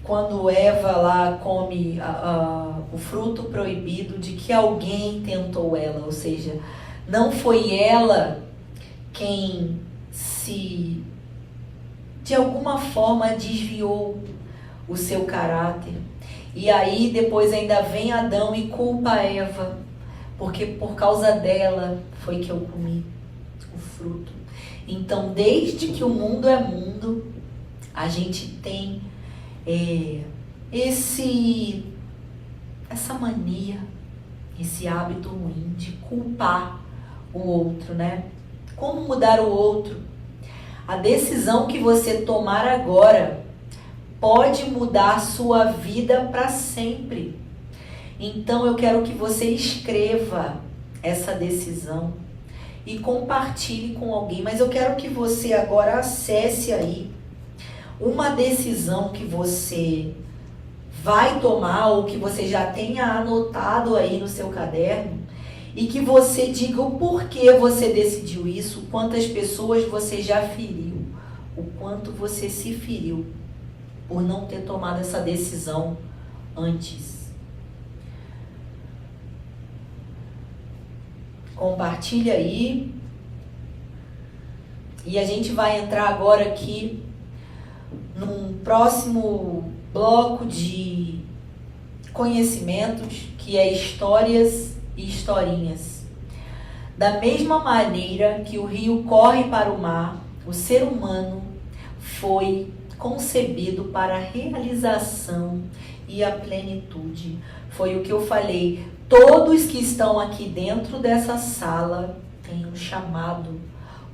quando Eva lá come o fruto proibido, de que alguém tentou ela, ou seja, não foi ela quem se, de alguma forma, desviou o seu caráter. E aí depois ainda vem Adão e culpa Eva, porque por causa dela foi que eu comi o fruto. Então, desde que o mundo é mundo, a gente tem essa mania, esse hábito ruim de culpar o outro, né? Como mudar o outro? A decisão que você tomar agora pode mudar a sua vida para sempre. Então eu quero que você escreva essa decisão e compartilhe com alguém. Mas eu quero que você agora acesse aí uma decisão que você vai tomar ou que você já tenha anotado aí no seu caderno e que você diga o porquê você decidiu isso, quantas pessoas você já feriu, o quanto você se feriu por não ter tomado essa decisão antes. Compartilha aí. E a gente vai entrar agora aqui num próximo bloco de conhecimentos, que é histórias e historinhas. Da mesma maneira que o rio corre para o mar, o ser humano foi concebido para a realização e a plenitude. Foi o que eu falei. Todos que estão aqui dentro dessa sala têm um chamado,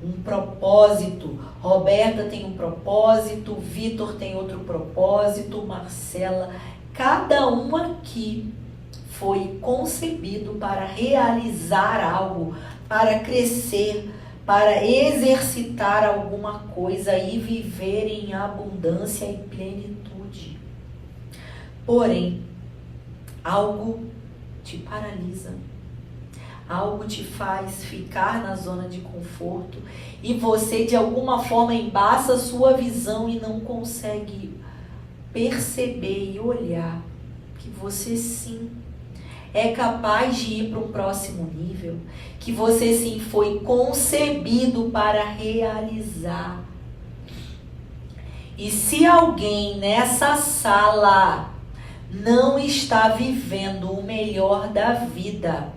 um propósito. Roberta tem um propósito, Vitor tem outro propósito, Marcela. Cada um aqui foi concebido para realizar algo, para crescer, para exercitar alguma coisa e viver em abundância e plenitude. Porém, algo te paralisa. Algo te faz ficar na zona de conforto e você de alguma forma embaça a sua visão e não consegue perceber e olhar que você sim é capaz de ir para um próximo nível, que você sim foi concebido para realizar. E se alguém nessa sala não está vivendo o melhor da vida,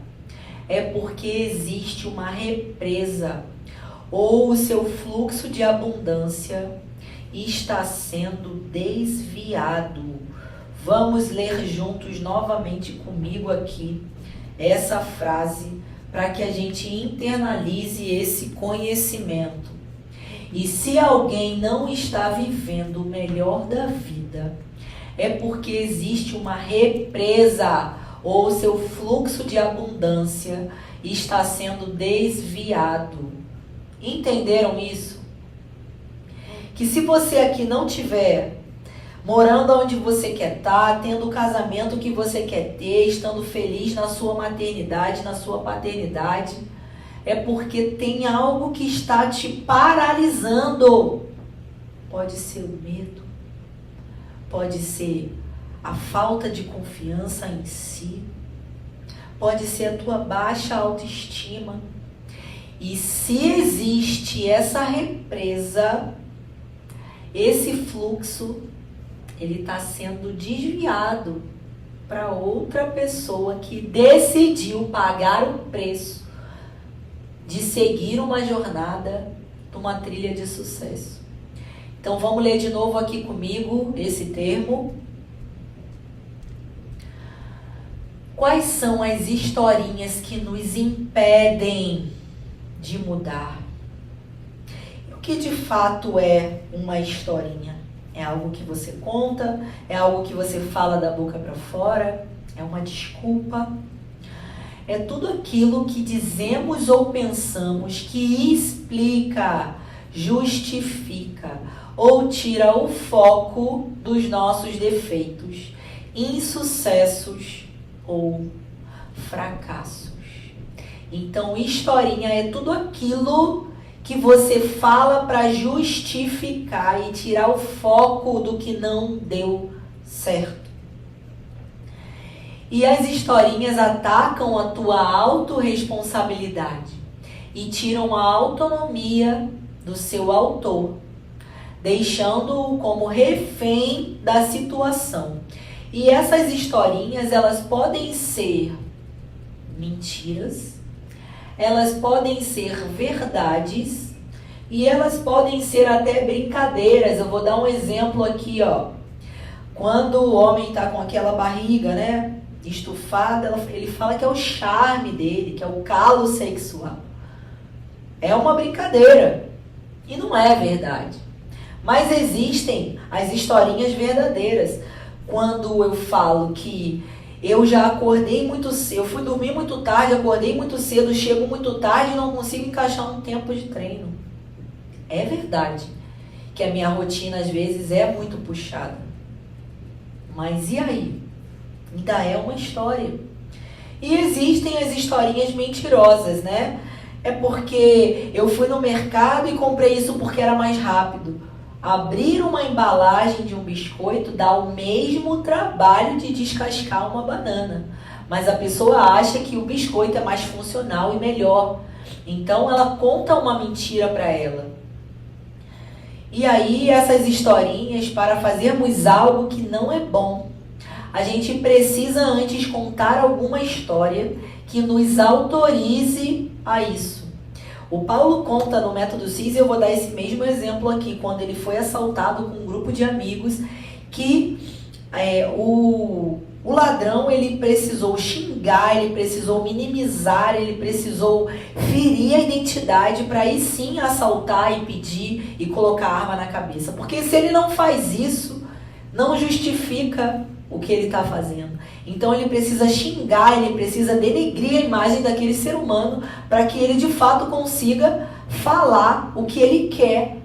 é porque existe uma represa ou o seu fluxo de abundância está sendo desviado. Vamos ler juntos novamente comigo aqui essa frase para que a gente internalize esse conhecimento. E se alguém não está vivendo o melhor da vida, é porque existe uma represa ou seu fluxo de abundância está sendo desviado. Entenderam isso? Que se você aqui não tiver morando onde você quer estar, tendo o casamento que você quer ter, estando feliz na sua maternidade, na sua paternidade, é porque tem algo que está te paralisando. Pode ser o medo, pode ser a falta de confiança em si, pode ser a tua baixa autoestima. E se existe essa represa, esse fluxo, ele está sendo desviado para outra pessoa que decidiu pagar o preço de seguir uma jornada, uma trilha de sucesso. Então vamos ler de novo aqui comigo esse termo. Quais são as historinhas que nos impedem de mudar? E o que de fato é uma historinha? É algo que você conta? É algo que você fala da boca para fora? É uma desculpa? é tudo aquilo que dizemos ou pensamos que explica, justifica ou tira o foco dos nossos defeitos, insucessos ou fracassos. Então, historinha é tudo aquilo que você fala para justificar e tirar o foco do que não deu certo. E as historinhas atacam a tua autorresponsabilidade e tiram a autonomia do seu autor, deixando-o como refém da situação. E essas historinhas, elas podem ser mentiras, elas podem ser verdades e elas podem ser até brincadeiras. Eu vou dar um exemplo aqui, ó. Quando o homem tá com aquela barriga, né, estufada, ele fala que é o charme dele, que é o calo sexual. É uma brincadeira e não é verdade. Mas existem as historinhas verdadeiras. Quando eu falo que eu já acordei muito cedo, eu fui dormir muito tarde, acordei muito cedo, chego muito tarde e não consigo encaixar um tempo de treino. É verdade que a minha rotina às vezes é muito puxada. Mas e aí? Ainda é uma história. E existem as historinhas mentirosas, né? É porque eu fui no mercado e comprei isso porque era mais rápido. Abrir uma embalagem de um biscoito dá o mesmo trabalho de descascar uma banana. Mas a pessoa acha que o biscoito é mais funcional e melhor. Então ela conta uma mentira para ela. E aí essas historinhas, para fazermos algo que não é bom, a gente precisa antes contar alguma história que nos autorize a isso. O Paulo conta no Método CIS, e eu vou dar esse mesmo exemplo aqui, quando ele foi assaltado com um grupo de amigos, que o ladrão, ele precisou xingar, ele precisou minimizar, ele precisou ferir a identidade para aí sim assaltar e pedir e colocar a arma na cabeça. Porque se ele não faz isso, não justifica o que ele está fazendo. Então ele precisa xingar, ele precisa denegrir a imagem daquele ser humano para que ele de fato consiga falar o que ele quer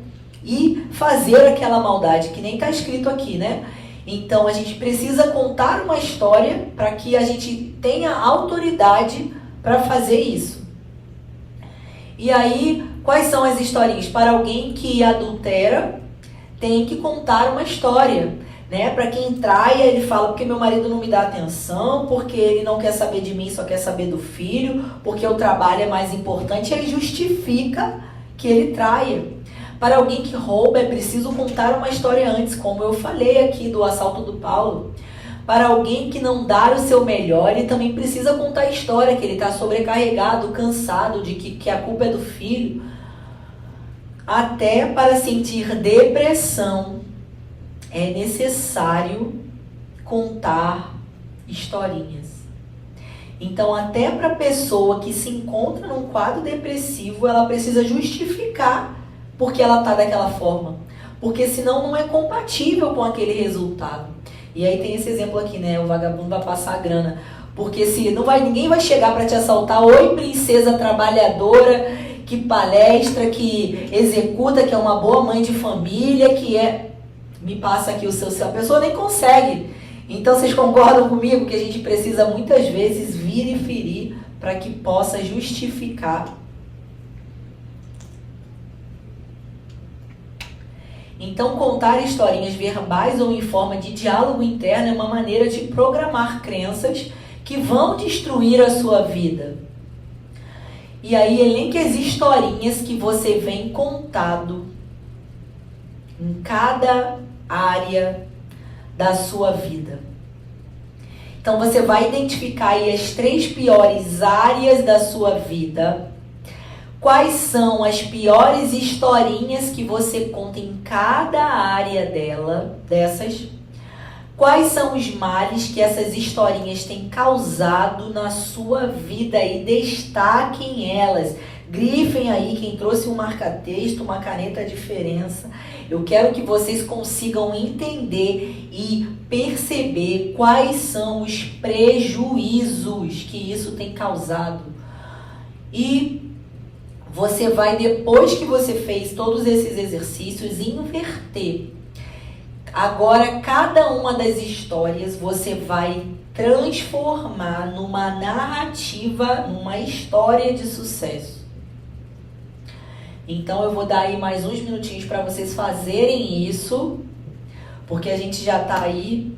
e fazer aquela maldade, que nem está escrito aqui, né? Então a gente precisa contar uma história para que a gente tenha autoridade para fazer isso. E aí, quais são as historinhas? Para alguém que adultera, tem que contar uma história. Né? Para quem traia, ele fala porque meu marido não me dá atenção, porque ele não quer saber de mim, só quer saber do filho, porque o trabalho é mais importante, ele justifica que ele traia. Para alguém que rouba, é preciso contar uma história antes, como eu falei aqui do assalto do Paulo. Para alguém que não dá o seu melhor, ele também precisa contar a história, que ele está sobrecarregado, cansado, de que a culpa é do filho. Até para sentir depressão, é necessário contar historinhas. Então, até para a pessoa que se encontra num quadro depressivo, ela precisa justificar porque ela está daquela forma. Porque senão não é compatível com aquele resultado. E aí tem esse exemplo aqui, né? O vagabundo vai passar a grana. Porque se ninguém vai chegar para te assaltar. Oi, princesa trabalhadora, que palestra, que executa, que é uma boa mãe de família, que é... Me passa aqui o seu... A pessoa nem consegue. Então, vocês concordam comigo que a gente precisa muitas vezes vir e ferir para que possa justificar. Então, contar historinhas verbais ou em forma de diálogo interno é uma maneira de programar crenças que vão destruir a sua vida. E aí, elenque as historinhas que você vem contado em cada área da sua vida. Então você vai identificar aí as 3 piores áreas da sua vida. Quais são as piores historinhas que você conta em cada área dessas? Quais são os males que essas historinhas têm causado na sua vida e destaquem elas. Grifem aí quem trouxe um marca-texto, uma caneta diferença. Eu quero que vocês consigam entender e perceber quais são os prejuízos que isso tem causado. E você vai, depois que você fez todos esses exercícios, inverter. Agora, cada uma das histórias você vai transformar numa narrativa, numa história de sucesso. Então eu vou dar aí mais uns minutinhos para vocês fazerem isso, porque a gente já está aí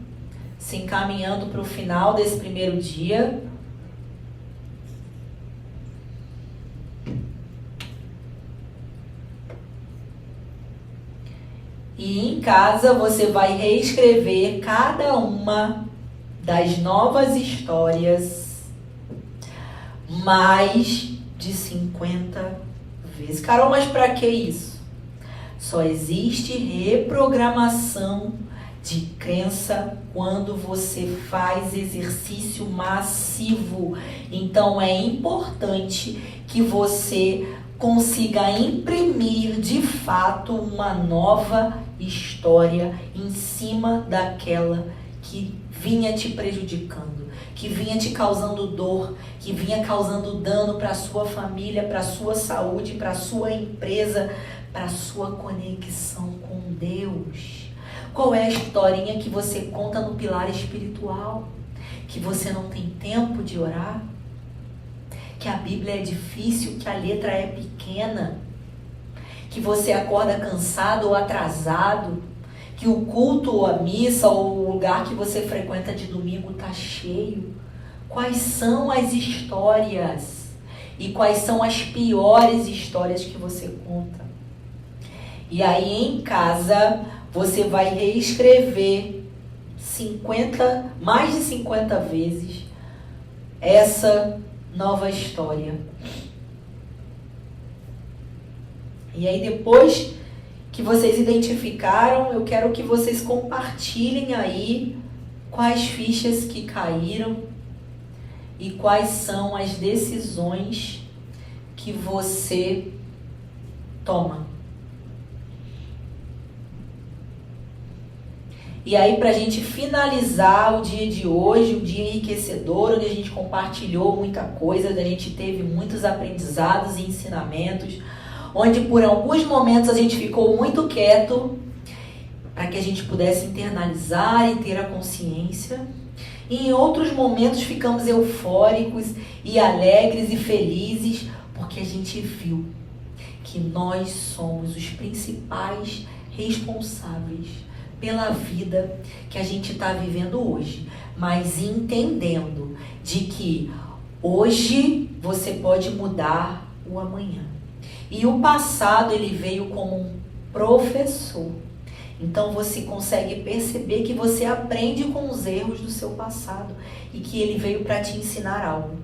se encaminhando para o final desse primeiro dia. E em casa você vai reescrever cada uma das novas histórias mais de 50 vezes. Carol, mas para que isso? Só existe reprogramação de crença quando você faz exercício massivo. Então é importante que você consiga imprimir de fato uma nova história em cima daquela que vinha te prejudicando, que vinha te causando dor, que vinha causando dano para a sua família, para a sua saúde, para a sua empresa, para a sua conexão com Deus. Qual é a historinha que você conta no pilar espiritual? Que você não tem tempo de orar? Que a Bíblia é difícil, que a letra é pequena? Que você acorda cansado ou atrasado? Que o culto ou a missa ou o lugar que você frequenta de domingo está cheio? Quais são as histórias? E quais são as piores histórias que você conta? E aí em casa você vai reescrever mais de 50 vezes essa nova história. E aí depois que vocês identificaram, eu quero que vocês compartilhem aí quais fichas que caíram e quais são as decisões que você toma. E aí, para a gente finalizar o dia de hoje, um dia enriquecedor, onde a gente compartilhou muita coisa, onde a gente teve muitos aprendizados e ensinamentos, onde por alguns momentos a gente ficou muito quieto, para que a gente pudesse internalizar e ter a consciência. E em outros momentos ficamos eufóricos e alegres e felizes, porque a gente viu que nós somos os principais responsáveis pela vida que a gente está vivendo hoje, mas entendendo de que hoje você pode mudar o amanhã. E o passado, ele veio como um professor. Então você consegue perceber que você aprende com os erros do seu passado e que ele veio para te ensinar algo.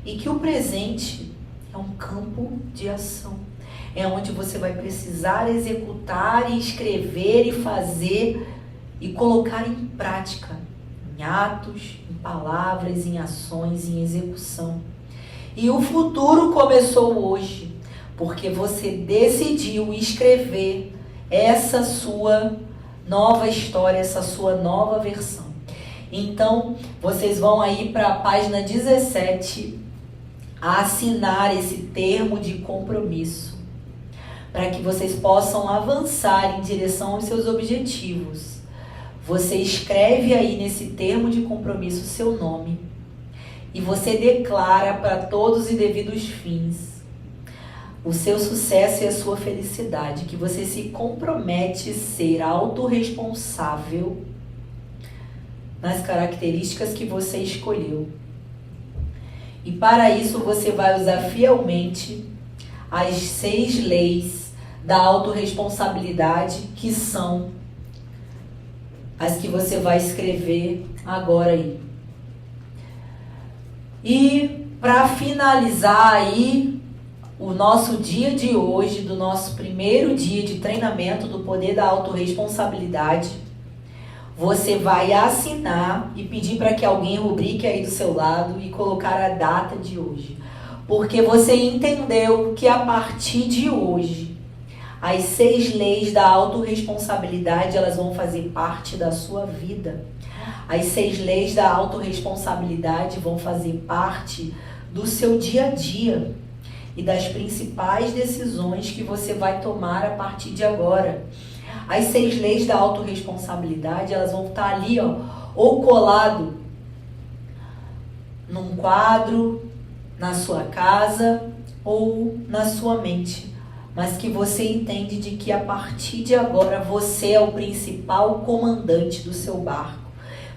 E que o presente é um campo de ação. É onde você vai precisar executar e escrever e fazer e colocar em prática, em atos, em palavras, em ações, em execução. E o futuro começou hoje, porque você decidiu escrever essa sua nova história, essa sua nova versão. Então, vocês vão aí para a página 17 assinar esse termo de compromisso, para que vocês possam avançar em direção aos seus objetivos. Você escreve aí nesse termo de compromisso o seu nome e você declara para todos os devidos fins o seu sucesso e a sua felicidade, que você se compromete a ser autorresponsável nas características que você escolheu. E para isso você vai usar fielmente as 6 leis da autorresponsabilidade, que são as que você vai escrever agora aí. E para finalizar aí o nosso dia de hoje, do nosso primeiro dia de treinamento do poder da autorresponsabilidade, você vai assinar e pedir para que alguém rubrique aí do seu lado e colocar a data de hoje. Porque você entendeu que a partir de hoje, As 6 leis da autorresponsabilidade, elas vão fazer parte da sua vida. As 6 leis da autorresponsabilidade vão fazer parte do seu dia a dia e das principais decisões que você vai tomar a partir de agora. As 6 leis da autorresponsabilidade, elas vão estar ali, ou colado num quadro, na sua casa ou na sua mente. Mas que você entende de que a partir de agora você é o principal comandante do seu barco.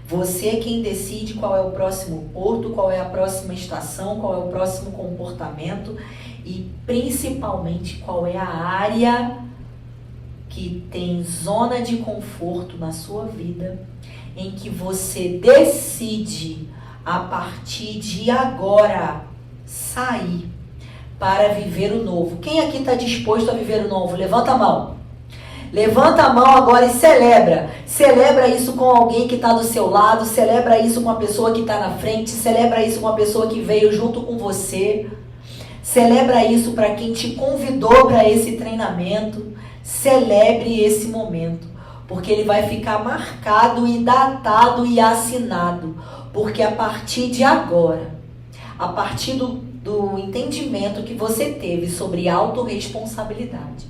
Você é quem decide qual é o próximo porto, qual é a próxima estação, qual é o próximo comportamento e principalmente qual é a área que tem zona de conforto na sua vida, em que você decide a partir de agora sair para viver o novo. Quem aqui está disposto a viver o novo? Levanta a mão. Levanta a mão agora e celebra. Celebra isso com alguém que está do seu lado, celebra isso com a pessoa que está na frente, celebra isso com a pessoa que veio junto com você. Celebra isso para quem te convidou para esse treinamento. Celebre esse momento, porque ele vai ficar marcado e datado e assinado. Porque a partir de agora, a partir do entendimento que você teve sobre autorresponsabilidade,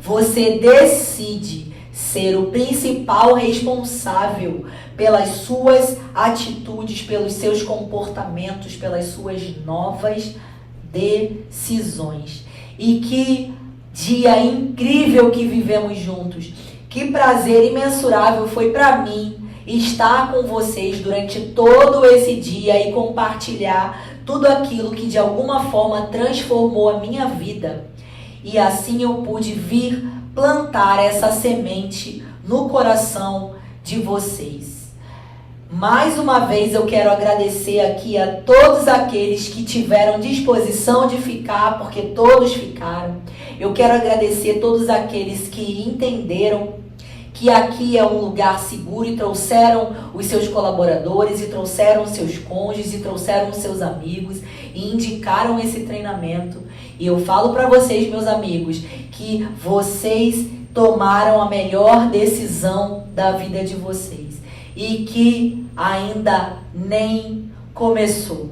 você decide ser o principal responsável pelas suas atitudes, pelos seus comportamentos, pelas suas novas decisões. E que dia incrível que vivemos juntos. Que prazer imensurável foi para mim estar com vocês durante todo esse dia e compartilhar tudo aquilo que de alguma forma transformou a minha vida. E assim eu pude vir plantar essa semente no coração de vocês. Mais uma vez eu quero agradecer aqui a todos aqueles que tiveram disposição de ficar, porque todos ficaram. Eu quero agradecer a todos aqueles que entenderam que aqui é um lugar seguro e trouxeram os seus colaboradores, e trouxeram os seus cônjuges, e trouxeram os seus amigos, e indicaram esse treinamento. E eu falo para vocês, meus amigos, que vocês tomaram a melhor decisão da vida de vocês. E que ainda nem começou.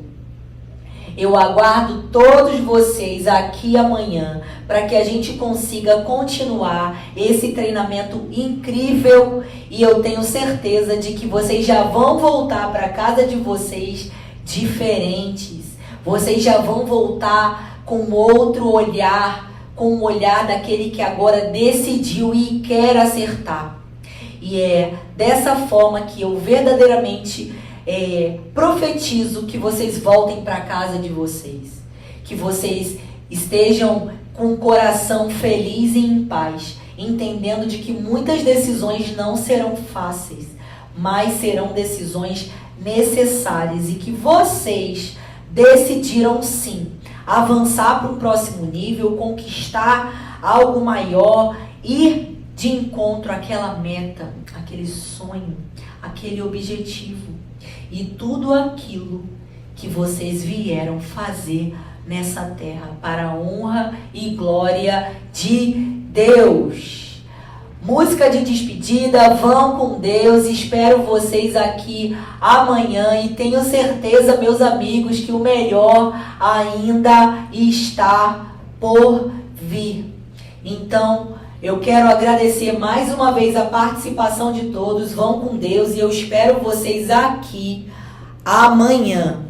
Eu aguardo todos vocês aqui amanhã para que a gente consiga continuar esse treinamento incrível, e eu tenho certeza de que vocês já vão voltar para a casa de vocês diferentes. Vocês já vão voltar com outro olhar, com o olhar daquele que agora decidiu e quer acertar. E é dessa forma que eu verdadeiramente profetizo que vocês voltem para a casa de vocês. Que vocês estejam com o coração feliz e em paz, entendendo de que muitas decisões não serão fáceis, mas serão decisões necessárias, e que vocês decidiram sim avançar para o próximo nível, conquistar algo maior, ir de encontro àquela meta, aquele sonho, aquele objetivo e tudo aquilo que vocês vieram fazer nessa terra para a honra e glória de Deus. Música de despedida, vão com Deus, espero vocês aqui amanhã e tenho certeza, meus amigos, que o melhor ainda está por vir. Então, eu quero agradecer mais uma vez a participação de todos, vão com Deus e eu espero vocês aqui amanhã.